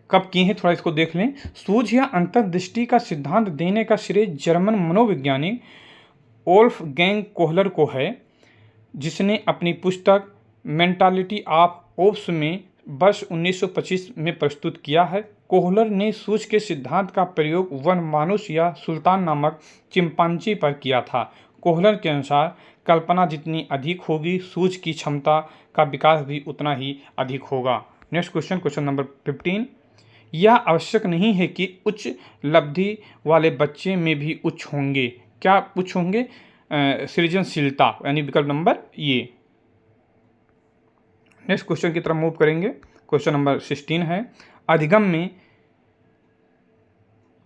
कब किए हैं, थोड़ा इसको देख लें। सूझ या अंतर्दृष्टि का सिद्धांत देने का श्रेय जर्मन मनोवैज्ञानिक वोल्फगैंग कोहलर को है, जिसने अपनी पुस्तक मेंटालिटी ऑफ ओप्स में वर्ष 1925 में प्रस्तुत किया है। कोहलर ने सूझ के सिद्धांत का प्रयोग वन मानुष या सुल्तान नामक चिंपांजी पर किया था। कोहलर के अनुसार कल्पना जितनी अधिक होगी, सूझ की क्षमता का विकास भी उतना ही अधिक होगा। नेक्स्ट क्वेश्चन, क्वेश्चन नंबर 15, यह आवश्यक नहीं है कि उच्च लब्धि वाले बच्चे में भी उच्च होंगे। क्या उच्च होंगे, सृजनशीलता, यानी विकल्प नंबर ये। नेक्स्ट क्वेश्चन की तरफ मूव करेंगे। क्वेश्चन नंबर 16 है, अधिगम में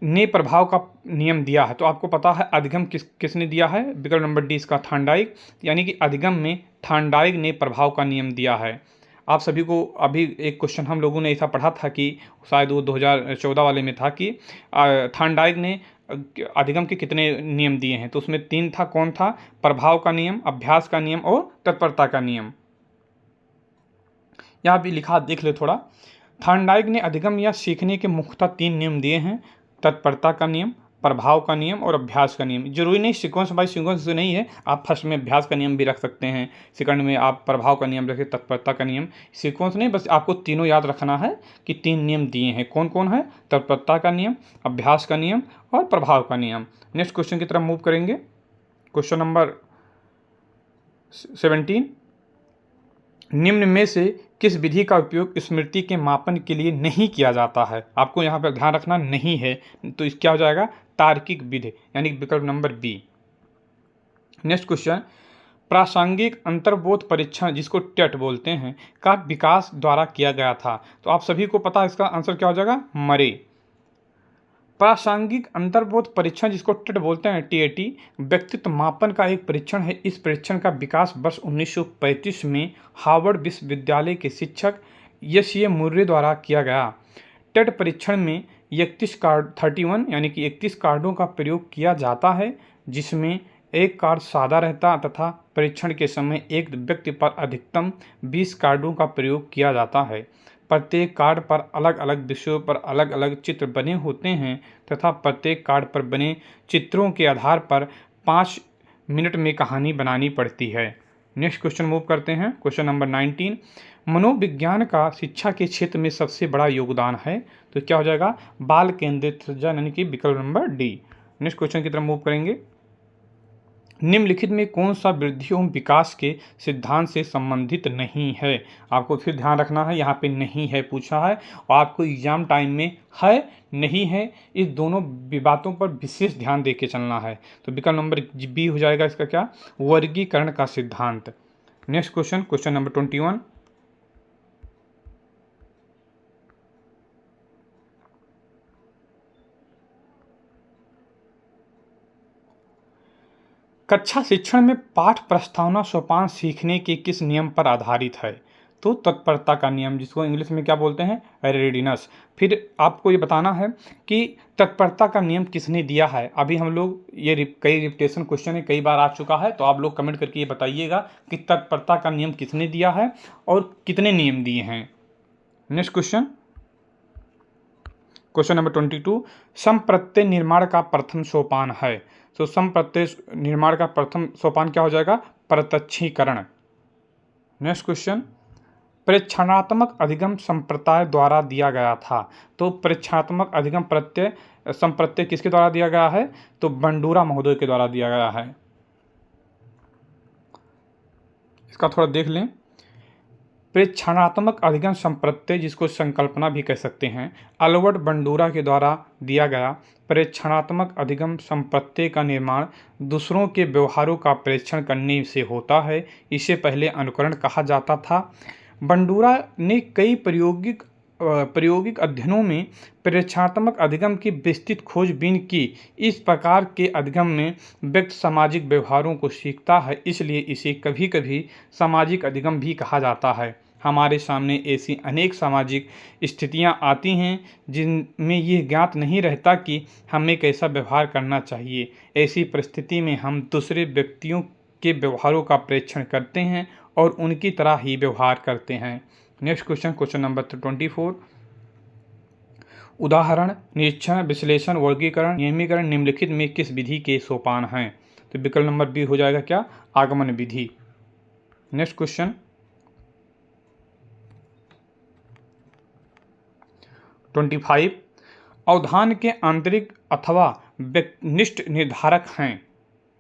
ने प्रभाव का नियम दिया है। तो आपको पता है अधिगम किसने दिया है, विकल्प नंबर डी इसका थांडाइक, यानी कि अधिगम में थांडाइक ने प्रभाव का नियम दिया है। आप सभी को अभी एक क्वेश्चन हम लोगों ने ऐसा पढ़ा था कि शायद वो 2014 वाले में था कि थांडाइक ने अधिगम के कितने नियम दिए हैं। तो उसमें 3 था। कौन था, प्रभाव का नियम, अभ्यास का नियम और तत्परता का नियम। यहाँ भी लिखा देख ले थोड़ा। थांडाइक ने अधिगम या सीखने के मुख्यतः 3 नियम दिए हैं, तत्परता का नियम, प्रभाव का नियम और अभ्यास का नियम। जरूरी नहीं सीक्वेंस बाय सीक्वेंस से नहीं है, आप फर्स्ट में अभ्यास का नियम भी रख सकते हैं, सेकंड में आप प्रभाव का नियम रखें, तत्परता का नियम। सीक्वेंस नहीं, बस आपको तीनों याद रखना है कि 3 नियम दिए हैं। कौन कौन है, तत्परता का नियम, अभ्यास का नियम और प्रभाव का नियम। नेक्स्ट क्वेश्चन की तरफ मूव करेंगे। क्वेश्चन नंबर 17, निम्न में से किस विधि का उपयोग स्मृति के मापन के लिए नहीं किया जाता है। आपको यहाँ पर ध्यान रखना नहीं है, तो इस क्या हो जाएगा, तार्किक विधि, यानी विकल्प नंबर बी। नेक्स्ट क्वेश्चन, प्रासंगिक अंतर्बोध परीक्षण जिसको टेट बोलते हैं का विकास द्वारा किया गया था? तो आप सभी को पता है इसका आंसर क्या हो जाएगा? मरे। प्रासंगिक अंतर्बोध परीक्षण जिसको टेट बोलते हैं, टीएटी, व्यक्तित्व मापन का एक परीक्षण है। इस परीक्षण का विकास वर्ष 1935 में हार्वर्ड विश्वविद्यालय के शिक्षक एस.ए. मुर्रे द्वारा किया गया। टेट परीक्षण में 31 यानी कि 31 कार्डों का प्रयोग किया जाता है, जिसमें एक कार्ड सादा रहता तथा परीक्षण के समय एक व्यक्ति पर अधिकतम 20 कार्डों का प्रयोग किया जाता है। प्रत्येक कार्ड पर अलग अलग विषयों पर अलग अलग चित्र बने होते हैं तथा प्रत्येक कार्ड पर बने चित्रों के आधार पर 5 मिनट में कहानी बनानी पड़ती है। नेक्स्ट क्वेश्चन मूव करते हैं। क्वेश्चन नंबर 19, मनोविज्ञान का शिक्षा के क्षेत्र में सबसे बड़ा योगदान है? तो क्या हो जाएगा? बाल केंद्रित सृजन, यानी कि विकल्प नंबर डी। नेक्स्ट क्वेश्चन की तरफ मूव करेंगे। निम्नलिखित में कौन सा वृद्धि एवं विकास के सिद्धांत से संबंधित नहीं है? आपको फिर ध्यान रखना है, यहाँ पे नहीं है पूछा है और आपको एग्जाम टाइम में है नहीं है, इस दोनों बातों पर विशेष ध्यान दे के चलना है। तो विकल्प नंबर बी हो जाएगा इसका क्या? वर्गीकरण का सिद्धांत। नेक्स्ट क्वेश्चन, क्वेश्चन नंबर 21, कक्षा शिक्षण में पाठ प्रस्तावना सोपान सीखने के किस नियम पर आधारित है? तो तत्परता का नियम, जिसको इंग्लिश में क्या बोलते हैं? रेडीनेस। फिर आपको ये बताना है कि तत्परता का नियम किसने दिया है। अभी हम लोग ये कई रिपीटेशन क्वेश्चन है, कई बार आ चुका है, तो आप लोग कमेंट करके ये बताइएगा कि तत्परता का नियम किसने दिया है और कितने नियम दिए हैं। नेक्स्ट क्वेश्चन, क्वेश्चन नंबर 22, समप्रत्यय निर्माण का प्रथम सोपान है? तो समप्रत्यय निर्माण का प्रथम सोपान क्या हो जाएगा? प्रत्यक्षीकरण। नेक्स्ट क्वेश्चन, प्रेक्षणात्मक अधिगम संप्रदाय द्वारा दिया गया था। तो प्रेक्षणात्मक अधिगम संप्रत्यय किसके द्वारा दिया गया है? तो बंडूरा महोदय के द्वारा दिया गया है। इसका थोड़ा देख लें। प्रेक्षणात्मक अधिगम संप्रत्यय, जिसको संकल्पना भी कह सकते हैं, अल्बर्ट बंडूरा के द्वारा दिया गया प्रेक्षणात्मक अधिगम संप्रत्यय का निर्माण दूसरों के व्यवहारों का प्रेक्षण करने से होता है। इसे पहले अनुकरण कहा जाता था। बंडूरा ने कई प्रायोगिक अध्ययनों में प्रेक्षणात्मक अधिगम की विस्तृत खोजबीन की। इस प्रकार के अधिगम में व्यक्ति सामाजिक व्यवहारों को सीखता है, इसलिए इसे कभी कभी सामाजिक अधिगम भी कहा जाता है। हमारे सामने ऐसी अनेक सामाजिक स्थितियां आती हैं जिनमें यह ज्ञात नहीं रहता कि हमें कैसा व्यवहार करना चाहिए। ऐसी परिस्थिति में हम दूसरे व्यक्तियों के व्यवहारों का प्रेक्षण करते हैं और उनकी तरह ही व्यवहार करते हैं। नेक्स्ट क्वेश्चन, क्वेश्चन नंबर 24, उदाहरण, निरीक्षण, विश्लेषण, वर्गीकरण, नियमीकरण निम्नलिखित में किस विधि के सोपान हैं? तो विकल्प नंबर बी हो जाएगा क्या? आगमन विधि। नेक्स्ट क्वेश्चन, 25, अवधान के आंतरिक अथवा व्यक्तिनिष्ठ निर्धारक हैं।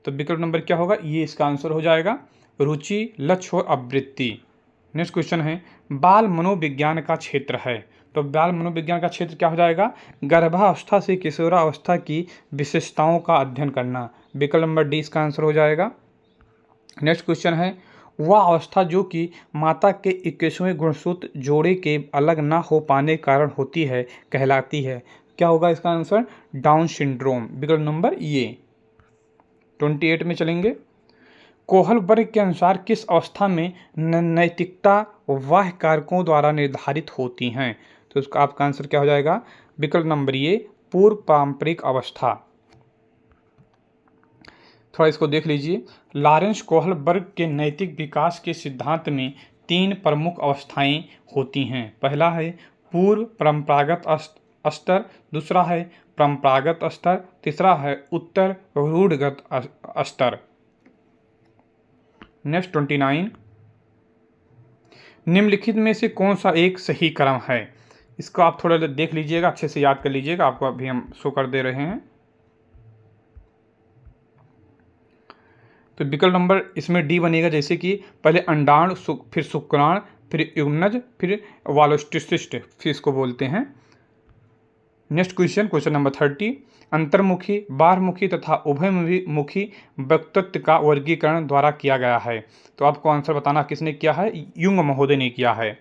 तो विकल्प नंबर क्या होगा? ये इसका आंसर हो जाएगा रुचि, लक्ष्य और आवृत्ति। नेक्स्ट क्वेश्चन है, बाल मनोविज्ञान का क्षेत्र है। तो बाल मनोविज्ञान का क्षेत्र क्या हो जाएगा? गर्भावस्था से किशोरावस्था की विशेषताओं का अध्ययन करना। विकल्प नंबर डी इसका आंसर हो जाएगा। नेक्स्ट क्वेश्चन है, वह अवस्था जो कि माता के 21वें गुणसूत्र जोड़े के अलग ना हो पाने कारण होती है कहलाती है। क्या होगा इसका आंसर? Down syndrome. विकल्प नंबर ये। 28 में चलेंगे। कोहल वर्ग के अनुसार किस अवस्था में नैतिकता वाह कारकों द्वारा निर्धारित होती हैं? तो इसका आपका आंसर क्या हो जाएगा? विकल्प नंबर ये, पूर्व पारंपरिक अवस्था। थोड़ा इसको देख लीजिए। लॉरेंस कोहल वर्ग के नैतिक विकास के सिद्धांत में 3 प्रमुख अवस्थाएं होती हैं। पहला है पूर्व परंपरागत स्तर, दूसरा है परंपरागत स्तर, तीसरा है उत्तर रूढ़गत स्तर। नेक्स्ट 29, निम्नलिखित में से कौन सा एक सही क्रम है? इसको आप थोड़ा देख लीजिएगा, अच्छे से याद कर लीजिएगा, आपको अभी हम शो कर दे रहे हैं। तो विकल्प नंबर इसमें डी बनेगा, जैसे कि पहले अंडाणु, फिर शुक्राणु, फिर युग्मनज, फिर वालोस्टिस्ट, फिर इसको बोलते हैं। नेक्स्ट क्वेश्चन, क्वेश्चन नंबर 30, अंतर्मुखी, बाह्यमुखी तथा उभयमुखी व्यक्तित्व का वर्गीकरण द्वारा किया गया है। तो आपको आंसर बताना किसने किया है, युंग महोदय ने किया है।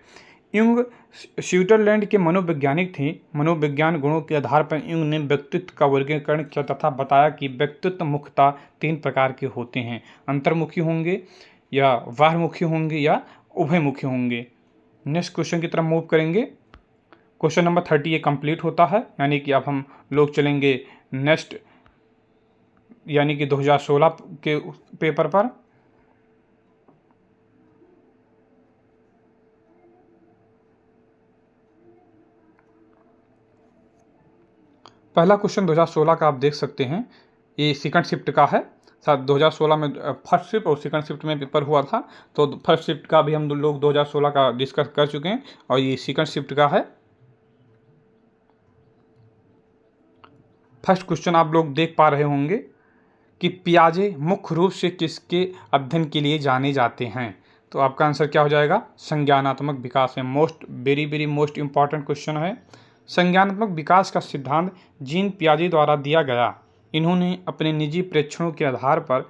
युंग स्विट्जरलैंड के मनोवैज्ञानिक थे। मनोविज्ञान गुणों के आधार पर युंग ने व्यक्तित्व का वर्गीकरण किया तथा बताया कि व्यक्तित्व मुख्यतः 3 प्रकार के होते हैं, अंतर्मुखी होंगे या बाह्यमुखी होंगे या उभयमुखी होंगे। नेक्स्ट क्वेश्चन की तरफ मूव करेंगे। क्वेश्चन नंबर 30 ये कंप्लीट होता है, यानी कि अब हम लोग चलेंगे नेक्स्ट यानी कि 2016 के पेपर पर। पहला क्वेश्चन 2016 का आप देख सकते हैं, ये सेकंड शिफ्ट का है। साथ 2016 में फर्स्ट शिफ्ट और सेकंड शिफ्ट में पेपर हुआ था, तो फर्स्ट शिफ्ट का भी हम लोग 2016 का डिस्कस कर चुके हैं और ये सेकंड शिफ्ट का है। फर्स्ट क्वेश्चन आप लोग देख पा रहे होंगे कि पियाजे मुख्य रूप से किसके अध्ययन के लिए जाने जाते हैं। तो आपका आंसर क्या हो जाएगा, संज्ञानात्मक विकास है। वेरी मोस्ट इंपॉर्टेंट क्वेश्चन है। संज्ञानात्मक विकास का सिद्धांत जीन पियाजे द्वारा दिया गया। इन्होंने अपने निजी प्रेक्षणों के आधार पर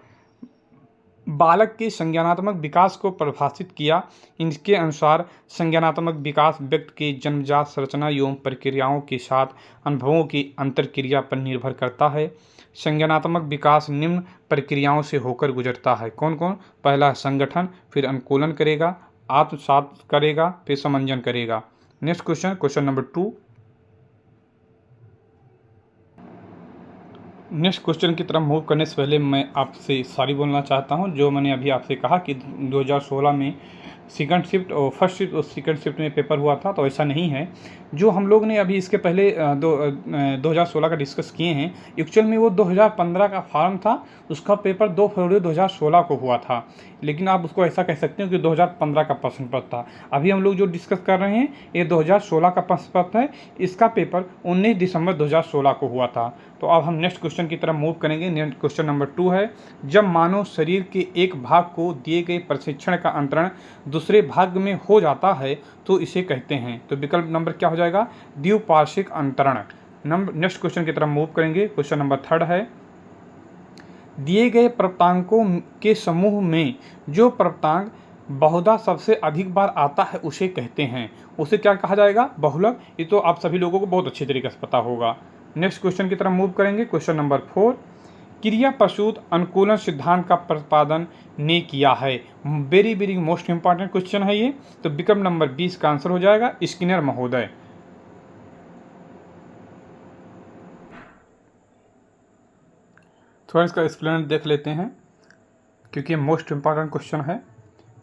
बालक के संज्ञानात्मक विकास को परिभाषित किया। इनके अनुसार संज्ञानात्मक विकास व्यक्ति के जन्मजात संरचना एवं प्रक्रियाओं के साथ अनुभवों की अंतरक्रिया पर निर्भर करता है। संज्ञानात्मक विकास निम्न प्रक्रियाओं से होकर गुजरता है। कौन कौन? पहला संगठन, फिर अनुकूलन करेगा, आत्मसात करेगा, फिर समंजन करेगा। Next question, question number 2। Next question की तरफ मूव करने से पहले मैं आपसे सॉरी बोलना चाहता हूं। जो मैंने अभी आपसे कहा कि 2016 में सेकंड शिफ्ट और फर्स्ट शिफ्ट और सेकंड शिफ्ट में पेपर हुआ था, तो ऐसा नहीं है। जो हम लोग ने अभी इसके पहले 2016 का डिस्कस किए हैं, एक्चुअल में वो 2015 का फॉर्म था, उसका पेपर 2 फरवरी 2016 को हुआ था। लेकिन आप उसको ऐसा कह सकते हो कि 2015 का प्रश्न पत्र था। अभी हम लोग जो डिस्कस कर रहे हैं ये 2016 का प्रश्न पत्र है। इसका पेपर 19 दिसंबर 2016 को हुआ था। तो अब हम नेक्स्ट क्वेश्चन की तरफ मूव करेंगे। नेक्स्ट क्वेश्चन नंबर 2 है, जब मानव शरीर के एक भाग को दिए गए प्रशिक्षण का अंतरण दूसरे भाग में हो जाता है तो इसे कहते हैं। तो विकल्प नंबर क्या हो जाएगा, द्विपार्श्विक अंतरण। नेक्स्ट क्वेश्चन की तरफ मूव करेंगे। क्वेश्चन नंबर 3 है, दिए गए प्रवर्तकों के समूह में जो प्रवर्तक बहुधा सबसे अधिक बार आता है उसे कहते हैं। उसे क्या कहा जाएगा, बहुलक। ये तो आप सभी लोगों को बहुत अच्छी तरीके से पता होगा। नेक्स्ट क्वेश्चन की तरफ मूव करेंगे। क्वेश्चन नंबर 4, क्रिया प्रसूत अनुकूलन सिद्धांत का प्रतिपादन ने किया है। वेरी मोस्ट इंपॉर्टेंट क्वेश्चन है ये। तो विकल्प नंबर 20 का आंसर हो जाएगा स्किनर महोदय। थोड़ा इसका एक्सप्लेनर देख लेते हैं क्योंकि ये मोस्ट इंपॉर्टेंट क्वेश्चन है।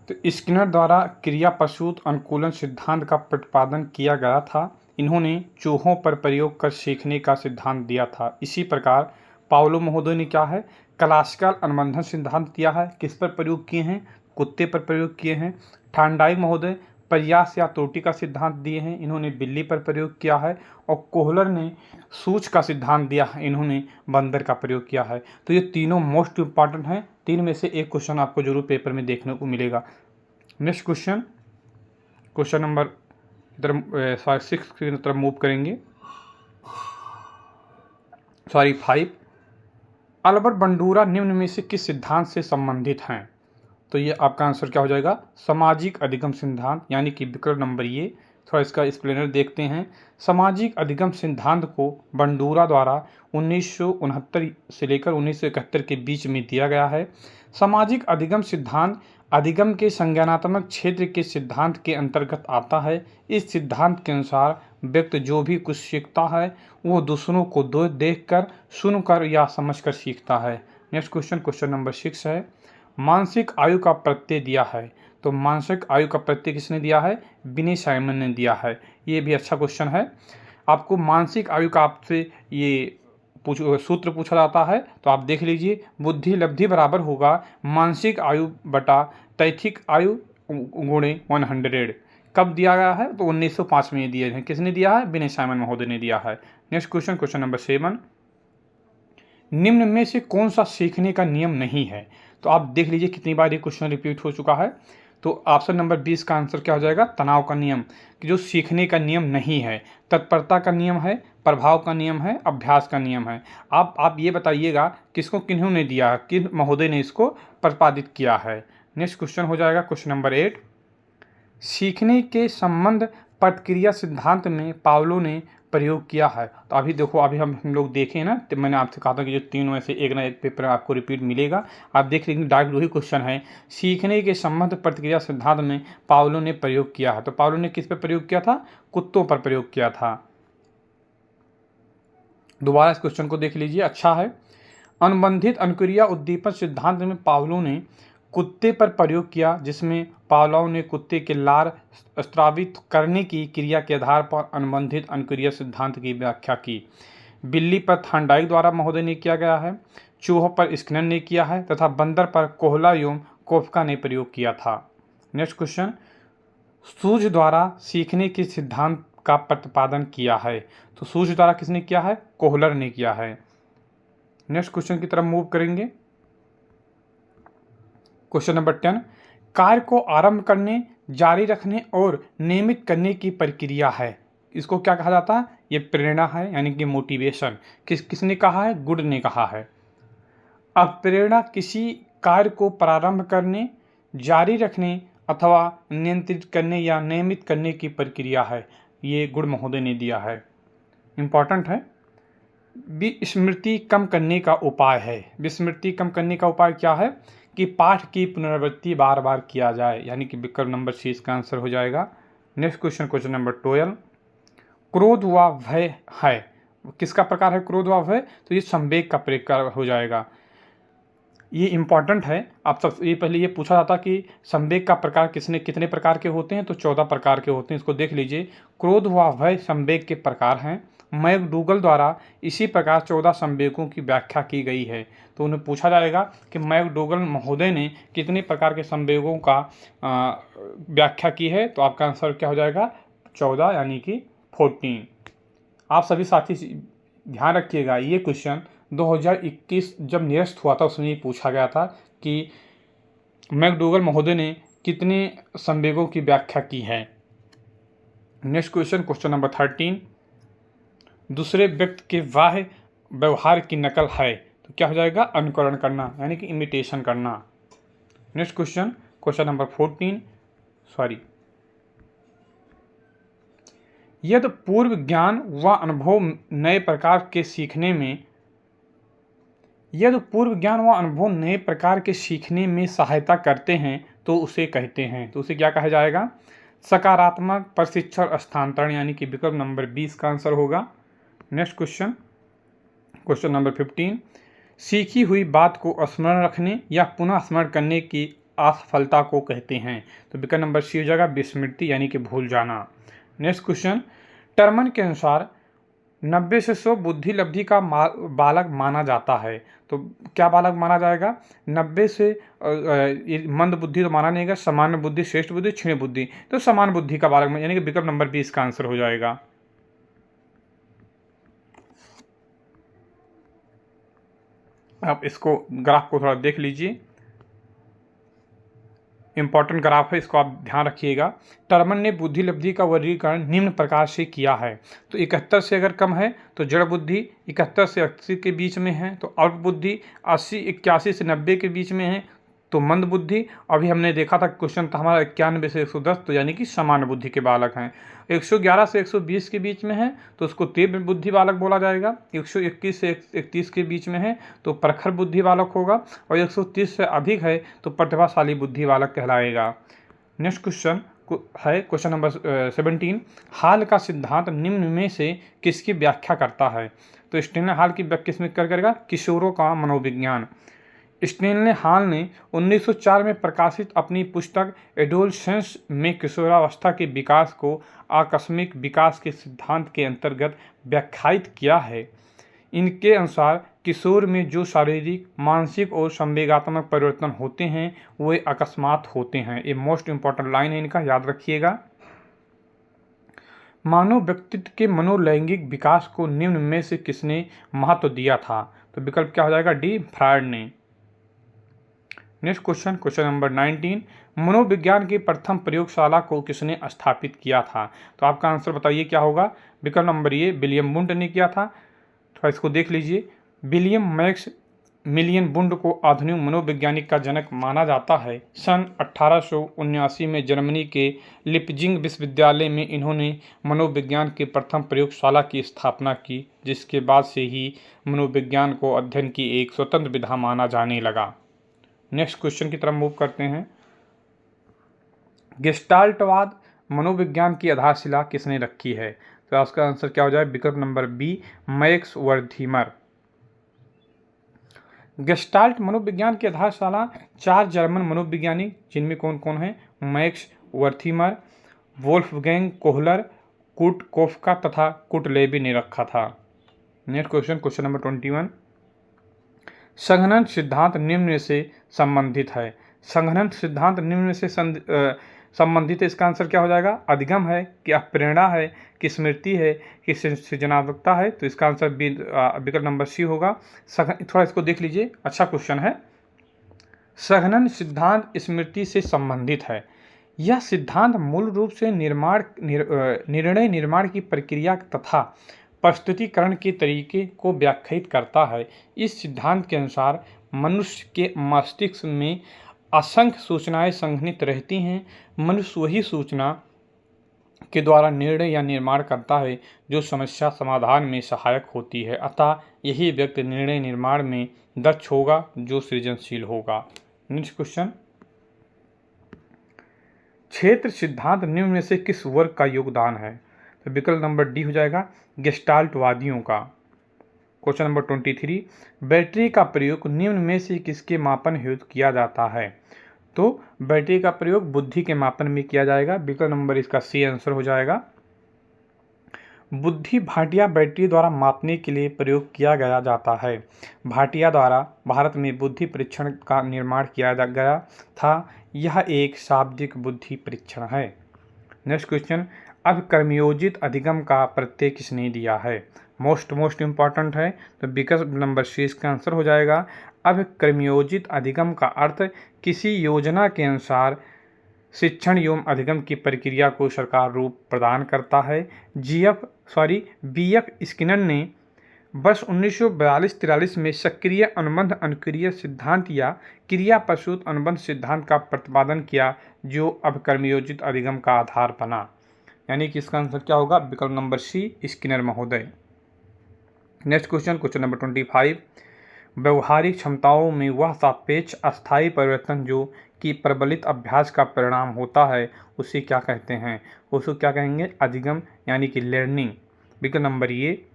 तो स्किनर द्वारा क्रिया प्रसूत अनुकूलन सिद्धांत का प्रतिपादन किया गया था। इन्होंने चूहों पर प्रयोग कर सीखने का सिद्धांत दिया था। इसी प्रकार पावलो महोदय ने क्या है, क्लासिकल अनुबंधन सिद्धांत दिया है। किस पर प्रयोग किए हैं, कुत्ते पर प्रयोग किए हैं। थार्नडाइक महोदय प्रयास या त्रुटि का सिद्धांत दिए हैं, इन्होंने बिल्ली पर प्रयोग किया है। और कोहलर ने सूच का सिद्धांत दिया है, इन्होंने बंदर का प्रयोग किया है। तो ये तीनों मोस्ट इंपॉर्टेंट हैं। 3 में से एक क्वेश्चन आपको जरूर पेपर में देखने को मिलेगा। नेक्स्ट क्वेश्चन, क्वेश्चन नंबर 6 की तरफ मूव करेंगे। 5, अल्बर्ट बंडूरा निम्न में से किस सिद्धांत से संबंधित हैं। तो ये आपका आंसर क्या हो जाएगा, सामाजिक अधिगम सिद्धांत, यानी कि विकल्प नंबर ये। थोड़ा इसका एक्सप्लेनर देखते हैं। सामाजिक अधिगम सिद्धांत को बंडूरा द्वारा 1969 से लेकर 1971 के बीच में दिया गया है। सामाजिक अधिगम सिद्धांत अधिगम के संज्ञानात्मक क्षेत्र के सिद्धांत के अंतर्गत आता है। इस सिद्धांत के अनुसार व्यक्ति जो भी कुछ सीखता है वो दूसरों को देखकर, सुनकर या समझकर सीखता है। नेक्स्ट क्वेश्चन, क्वेश्चन नंबर 6 है, मानसिक आयु का प्रत्यय दिया है। तो मानसिक आयु का प्रत्यय किसने दिया है, विनय साइमन ने दिया है। ये भी अच्छा क्वेश्चन है। आपको मानसिक आयु का आपसे ये सूत्र पूछा जाता है, तो आप देख लीजिए, बुद्धि लब्धि बराबर होगा मानसिक आयु बटा तैथिक आयु गुणे 100। कब दिया गया है, तो 1905 में दिए हैं। किसने दिया है, विनय साइमन महोदय ने दिया है। नेक्स्ट क्वेश्चन, क्वेश्चन नंबर 7, निम्न में से कौन सा सीखने का नियम नहीं है। तो आप देख लीजिए कितनी बार ये क्वेश्चन रिपीट हो चुका है। तो ऑप्शन नंबर 20 का आंसर क्या हो जाएगा, तनाव का नियम, कि जो सीखने का नियम नहीं है। तत्परता का नियम है, प्रभाव का नियम है, अभ्यास का नियम है। आप ये बताइएगा किसको किन्होंने दिया, किन महोदय ने इसको प्रतिपादित किया है। नेक्स्ट क्वेश्चन हो जाएगा क्वेश्चन नंबर 8। सीखने के संबंध प्रतिक्रिया सिद्धांत में पावलो ने प्रयोग किया है। तो अभी देखो, अभी हम लोग देखें ना, तो मैंने आपसे कहा था कि जो तीनों में से एक ना एक पेपर आपको रिपीट मिलेगा। आप देख लीजिए, डायरेक्ट वही क्वेश्चन है, सीखने के संबंध प्रतिक्रिया सिद्धांत में पावलो ने प्रयोग किया है। तो पावलो ने किस पर प्रयोग किया था? कुत्तों पर प्रयोग किया था। दोबारा इस क्वेश्चन को देख लीजिए, अच्छा है। अनुबंधित अनुक्रिया उद्दीपन सिद्धांत में पावलो ने कुत्ते पर प्रयोग किया, जिसमें पावलोव ने कुत्ते के लार स्रावित करने की क्रिया के आधार पर अनुबंधित अनुक्रिया सिद्धांत की व्याख्या की। बिल्ली पर थॉर्नडाइक द्वारा महोदय ने किया गया है, चूहों पर स्किनर ने किया है तथा बंदर पर कोहला एवं कोफ्का ने प्रयोग किया था। नेक्स्ट क्वेश्चन, सूझ द्वारा सीखने के सिद्धांत का प्रतिपादन किया है। तो सूझ द्वारा किसने किया है? कोहलर ने किया है। नेक्स्ट क्वेश्चन की तरफ मूव करेंगे। क्वेश्चन नंबर 10, कार्य को आरंभ करने, जारी रखने और नियमित करने की प्रक्रिया है। इसको क्या कहा जाता है? ये प्रेरणा है, यानी कि मोटिवेशन। किसने कहा है? गुड ने कहा है। अब प्रेरणा किसी कार्य को प्रारंभ करने, जारी रखने अथवा नियंत्रित करने या नियमित करने की प्रक्रिया है। ये गुड महोदय ने दिया है, इंपॉर्टेंट है। विस्मृति कम करने का उपाय है। विस्मृति कम करने का उपाय क्या है? कि पाठ की पुनरावृत्ति बार बार किया जाए, यानी कि विकल्प नंबर सी इसका आंसर हो जाएगा। नेक्स्ट क्वेश्चन, क्वेश्चन नंबर 12, क्रोध व भय है। किसका प्रकार है क्रोध व भय? तो ये संवेग का प्रकार हो जाएगा। ये इंपॉर्टेंट है। आप सब ये पहले ये पूछा जाता कि संवेग का प्रकार कितने प्रकार के होते हैं? तो 14 प्रकार के होते हैं। इसको देख लीजिए, क्रोध व भय संवेग के प्रकार हैं। मैकडूगल द्वारा इसी प्रकार 14 संवेगों की व्याख्या की गई है। तो उन्हें पूछा जाएगा कि मैकडूगल महोदय ने कितने प्रकार के संवेगों का व्याख्या की है? तो आपका आंसर क्या हो जाएगा? 14, यानी कि 14। आप सभी साथी ध्यान रखिएगा, ये क्वेश्चन 2021 जब निरस्त हुआ था उसमें ये पूछा गया था कि मैकडूगल महोदय ने कितने संवेगों की व्याख्या की है। नेक्स्ट क्वेश्चन, क्वेश्चन नंबर 13, दूसरे व्यक्ति के बाह्य व्यवहार की नकल है। तो क्या हो जाएगा? अनुकरण करना, यानी कि इमिटेशन करना। नेक्स्ट क्वेश्चन, क्वेश्चन नंबर 14, यदि पूर्व ज्ञान व अनुभव नए प्रकार के सीखने में सहायता करते हैं तो उसे कहते हैं। तो उसे क्या कहा जाएगा? सकारात्मक प्रशिक्षण स्थानांतरण, यानी कि विकल्प नंबर 20 का आंसर होगा। नेक्स्ट क्वेश्चन, क्वेश्चन नंबर 15, सीखी हुई बात को स्मरण रखने या पुनः स्मरण करने की असफलता को कहते हैं। तो विकल्प नंबर सी हो जाएगा विस्मृति, यानी कि भूल जाना। नेक्स्ट क्वेश्चन, टर्मन के अनुसार 90 से 100 बुद्धि लब्धि का बालक माना जाता है। तो क्या बालक माना जाएगा? 90 से मंद बुद्धि तो माना नहीं जाएगा, सामान्य बुद्धि, श्रेष्ठ बुद्धि, क्षीण बुद्धि। तो समान बुद्धि का बालक, यानी कि विकल्प नंबर 20 का आंसर हो जाएगा। आप इसको ग्राफ को थोड़ा देख लीजिए, इंपॉर्टेंट ग्राफ है, इसको आप ध्यान रखिएगा। टर्मन ने बुद्धि लब्धि का वर्गीकरण निम्न प्रकार से किया है। तो 71 से अगर कम है तो जड़ बुद्धि, 71 से 80 के बीच में है तो अल्प बुद्धि, 81 से 90 के बीच में है तो मंद बुद्धि। अभी हमने देखा था क्वेश्चन था हमारा 91 से 110, तो यानी कि समान बुद्धि के बालक हैं। 111 से 120 के बीच में है तो उसको तीव्र बुद्धि बालक बोला जाएगा। 121 से 31 के बीच में है तो प्रखर बुद्धि बालक होगा, और 130 से अधिक है तो प्रतिभाशाली बुद्धि बालक कहलाएगा। नेक्स्ट क्वेश्चन है क्वेश्चन नंबर 17, हाल का सिद्धांत निम्न में से किसकी व्याख्या करता है? तो स्टेनले हाल की व्याख्या किसमें करेगा? किशोरों का मनोविज्ञान। स्टेनले हाल ने 1904 में प्रकाशित अपनी पुस्तक एडोलसेंस में किशोरावस्था के विकास को आकस्मिक विकास के सिद्धांत के अंतर्गत व्याख्यायित किया है। इनके अनुसार किशोर में जो शारीरिक, मानसिक और संवेगात्मक परिवर्तन होते हैं वे अकस्मात होते हैं। ये मोस्ट इंपॉर्टेंट लाइन है इनका, याद रखिएगा। मानव व्यक्तित्व के मनोलैंगिक विकास को निम्न में से किसने महत्व दिया था? तो विकल्प क्या हो जाएगा? डी, फ्रायड ने। नेक्स्ट क्वेश्चन, क्वेश्चन नंबर 19, मनोविज्ञान की प्रथम प्रयोगशाला को किसने स्थापित किया था? तो आपका आंसर बताइए क्या होगा? विकल्प नंबर ए विलियम वुंड ने किया था। थोड़ा इसको देख लीजिए। विलियम मैक्स मिलियन वुंड को आधुनिक मनोवैज्ञानिक का जनक माना जाता है। सन 1879 में जर्मनी के लिपजिंग विश्वविद्यालय में इन्होंने मनोविज्ञान की प्रथम प्रयोगशाला की स्थापना की, जिसके बाद से ही मनोविज्ञान को अध्ययन की एक स्वतंत्र विधा माना जाने लगा। नेक्स्ट क्वेश्चन की तरफ मूव करते हैं। गेस्टाल्टवाद मनोविज्ञान की आधारशिला किसने रखी है? तो इसका आंसर क्या हो जाए? विकल्प नंबर बी मैक्स वर्थिमर। गेस्टाल्ट मनोविज्ञान की आधारशिला 4 जर्मन मनोवैज्ञानिक, जिनमें कौन कौन है? मैक्स वर्थिमर, वोल्फगैंग कोहलर, कुर्ट कोफका तथा कुर्ट लेबी ने रखा था। नेक्स्ट क्वेश्चन, क्वेश्चन नंबर 21, संघनन सिद्धांत निम्न में से संबंधित है। संघनन सिद्धांत निम्न में से संबंधित है। इसका आंसर क्या हो जाएगा? अधिगम है कि प्रेरणा है कि स्मृति है कि सृजनात्मकता है? तो इसका आंसर विकल्प नंबर सी होगा। थोड़ा इसको देख लीजिए, अच्छा क्वेश्चन है। संघनन सिद्धांत स्मृति से संबंधित है। यह सिद्धांत मूल रूप से निर्णय निर्माण की प्रक्रिया तथा प्रस्तुतिकरण के तरीके को व्याख्यायित करता है। इस सिद्धांत के अनुसार मनुष्य के मस्तिष्क में असंख्य सूचनाएं संघनित रहती हैं। मनुष्य वही सूचना के द्वारा निर्णय या निर्माण करता है जो समस्या समाधान में सहायक होती है। अतः यही व्यक्ति निर्णय निर्माण में दक्ष होगा जो सृजनशील होगा। नेक्स्ट क्वेश्चन, क्षेत्र सिद्धांत निम्न में से किस वर्ग का योगदान है? तो विकल्प नंबर डी हो जाएगा गेस्टाल्टवादियों का। क्वेश्चन नंबर 23, बैटरी का प्रयोग निम्न में से किसके मापन हेतु किया जाता है? तो बैटरी का प्रयोग बुद्धि के मापन में किया जाएगा। विकल्प नंबर इसका सी आंसर हो जाएगा। बुद्धि भाटिया बैटरी द्वारा मापने के लिए प्रयोग किया गया जाता है। भाटिया द्वारा भारत में बुद्धि परीक्षण का निर्माण किया गया था। यह एक शाब्दिक बुद्धि परीक्षण है। नेक्स्ट क्वेश्चन, अब कर्मयोजित अधिगम का प्रत्यय किसने दिया है? मोस्ट इम्पॉर्टेंट है। तो विकल्प नंबर सी इसका आंसर हो जाएगा। अब कर्मयोजित अधिगम का अर्थ किसी योजना के अनुसार शिक्षण एवं अधिगम की प्रक्रिया को सरकार रूप प्रदान करता है। बीएफ स्किनर ने वर्ष 1942-43 में सक्रिय अनुबंध अनुक्रिय सिद्धांत या क्रिया प्रसूत अनुबंध सिद्धांत का प्रतिपादन किया, जो अब कर्मयोजित अधिगम का आधार बना। यानी कि इसका आंसर क्या होगा? विकल्प नंबर सी स्किनर महोदय। नेक्स्ट क्वेश्चन, क्वेश्चन नंबर 25, व्यवहारिक क्षमताओं में वह सापेक्ष अस्थायी परिवर्तन जो कि प्रबलित अभ्यास का परिणाम होता है उसे क्या कहते हैं? उसको क्या कहेंगे? अधिगम यानी कि लर्निंग। विकल्प नंबर ए,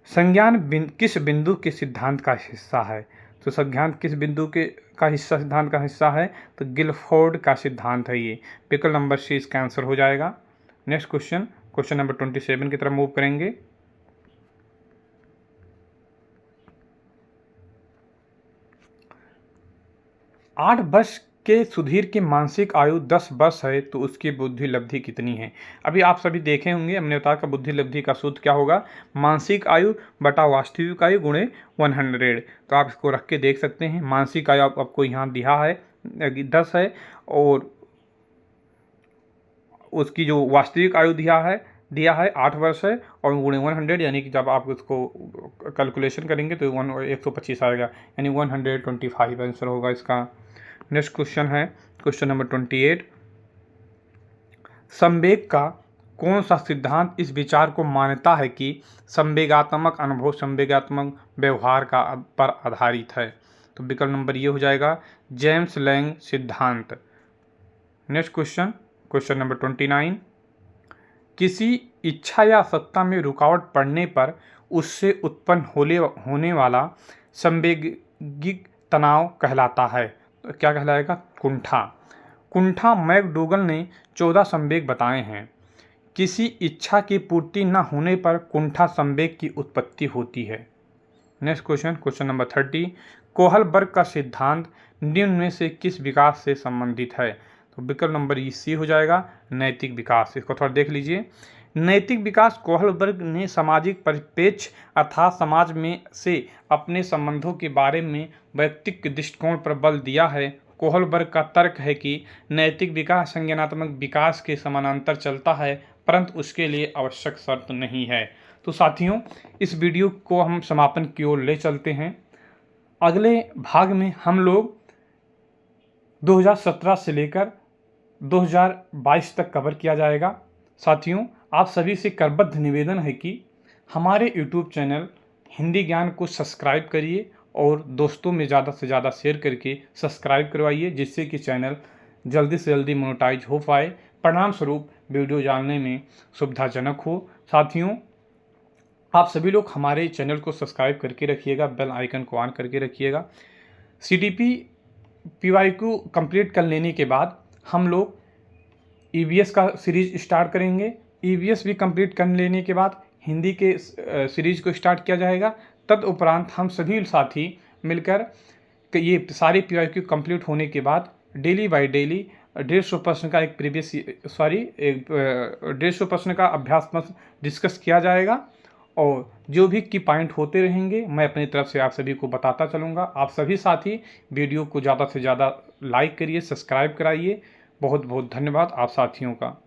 संज्ञान किस बिंदु के सिद्धांत का हिस्सा है? तो संज्ञान किस बिंदु के सिद्धांत का हिस्सा है? तो गिलफोर्ड का सिद्धांत है ये। विकल्प नंबर सी इसका आंसर हो जाएगा। नेक्स्ट क्वेश्चन, क्वेश्चन नंबर 27 की तरफ मूव करेंगे। आठ वर्ष के सुधीर की मानसिक आयु 10 वर्ष है तो उसकी बुद्धि लब्धि कितनी है? अभी आप सभी देखे होंगे, हमने बताया कि बुद्धि लब्धि का सूत्र क्या होगा? मानसिक आयु बटा वास्तविक आयु गुणे 100। तो आप इसको रख के देख सकते हैं। मानसिक आयु आपको यहाँ दिया है 10 है और उसकी जो वास्तविक आयु दिया है 8 वर्ष है और गुणे 100, यानी कि जब आप उसको कैलकुलेशन करेंगे तो 125 आएगा, यानी 125 आंसर होगा इसका। नेक्स्ट क्वेश्चन है क्वेश्चन नंबर 28, संवेग का कौन सा सिद्धांत इस विचार को मानता है कि संवेगात्मक अनुभव संवेगात्मक व्यवहार का पर आधारित है? तो विकल्प नंबर ये हो जाएगा जेम्स लैंग सिद्धांत। नेक्स्ट क्वेश्चन, क्वेश्चन नंबर 29, किसी इच्छा या सत्ता में रुकावट पड़ने पर उससे उत्पन्न होने वाला संवेगिक तनाव कहलाता है। तो क्या कहलाएगा? कुंठा। मैकडूगल ने 14 संवेग बताए हैं। किसी इच्छा की पूर्ति न होने पर कुंठा संवेग की उत्पत्ति होती है। Next question, question number 30, Kohlberg का सिद्धांत निम्न में से किस विकास से संबंधित है? तो विकल्प नंबर सी हो जाएगा नैतिक विकास। इसको थोड़ा देख लीजिए। नैतिक विकास कोहलबर्ग ने सामाजिक परिप्रेक्ष्य अर्थात समाज में से अपने संबंधों के बारे में वैयक्तिक दृष्टिकोण पर बल दिया है। कोहलबर्ग का तर्क है कि नैतिक विकास संज्ञानात्मक विकास के समानांतर चलता है, परंतु उसके लिए आवश्यक शर्त नहीं है। तो साथियों, इस वीडियो को हम समापन की ओर ले चलते हैं। अगले भाग में हम लोग 2017 से लेकर 2022 तक कवर किया जाएगा। साथियों, आप सभी से करबद्ध निवेदन है कि हमारे YouTube चैनल हिंदी ज्ञान को सब्सक्राइब करिए और दोस्तों में ज़्यादा से ज़्यादा शेयर करके सब्सक्राइब करवाइए, जिससे कि चैनल जल्दी से जल्दी मोनेटाइज हो पाए, परिणाम स्वरूप वीडियो जानने में सुविधाजनक हो। साथियों, आप सभी लोग हमारे चैनल को सब्सक्राइब करके रखिएगा, बेल आइकन को ऑन करके रखिएगा। CTP PYQ कंप्लीट कर लेने के बाद हम लोग EVS का सीरीज स्टार्ट करेंगे। EVS भी कंप्लीट कर लेने के बाद हिंदी के सीरीज को स्टार्ट किया जाएगा। तदुपरांत हम सभी साथी मिलकर ये सारे PYQ कंप्लीट होने के बाद डेली बाय डेली 150 प्रश्न का 150 प्रश्न का अभ्यास डिस्कस किया जाएगा और जो भी की पॉइंट होते रहेंगे मैं अपनी तरफ से आप सभी को बताता चलूँगा। आप सभी साथी वीडियो को ज़्यादा से ज़्यादा लाइक करिए, सब्सक्राइब कराइए। बहुत बहुत धन्यवाद आप साथियों का।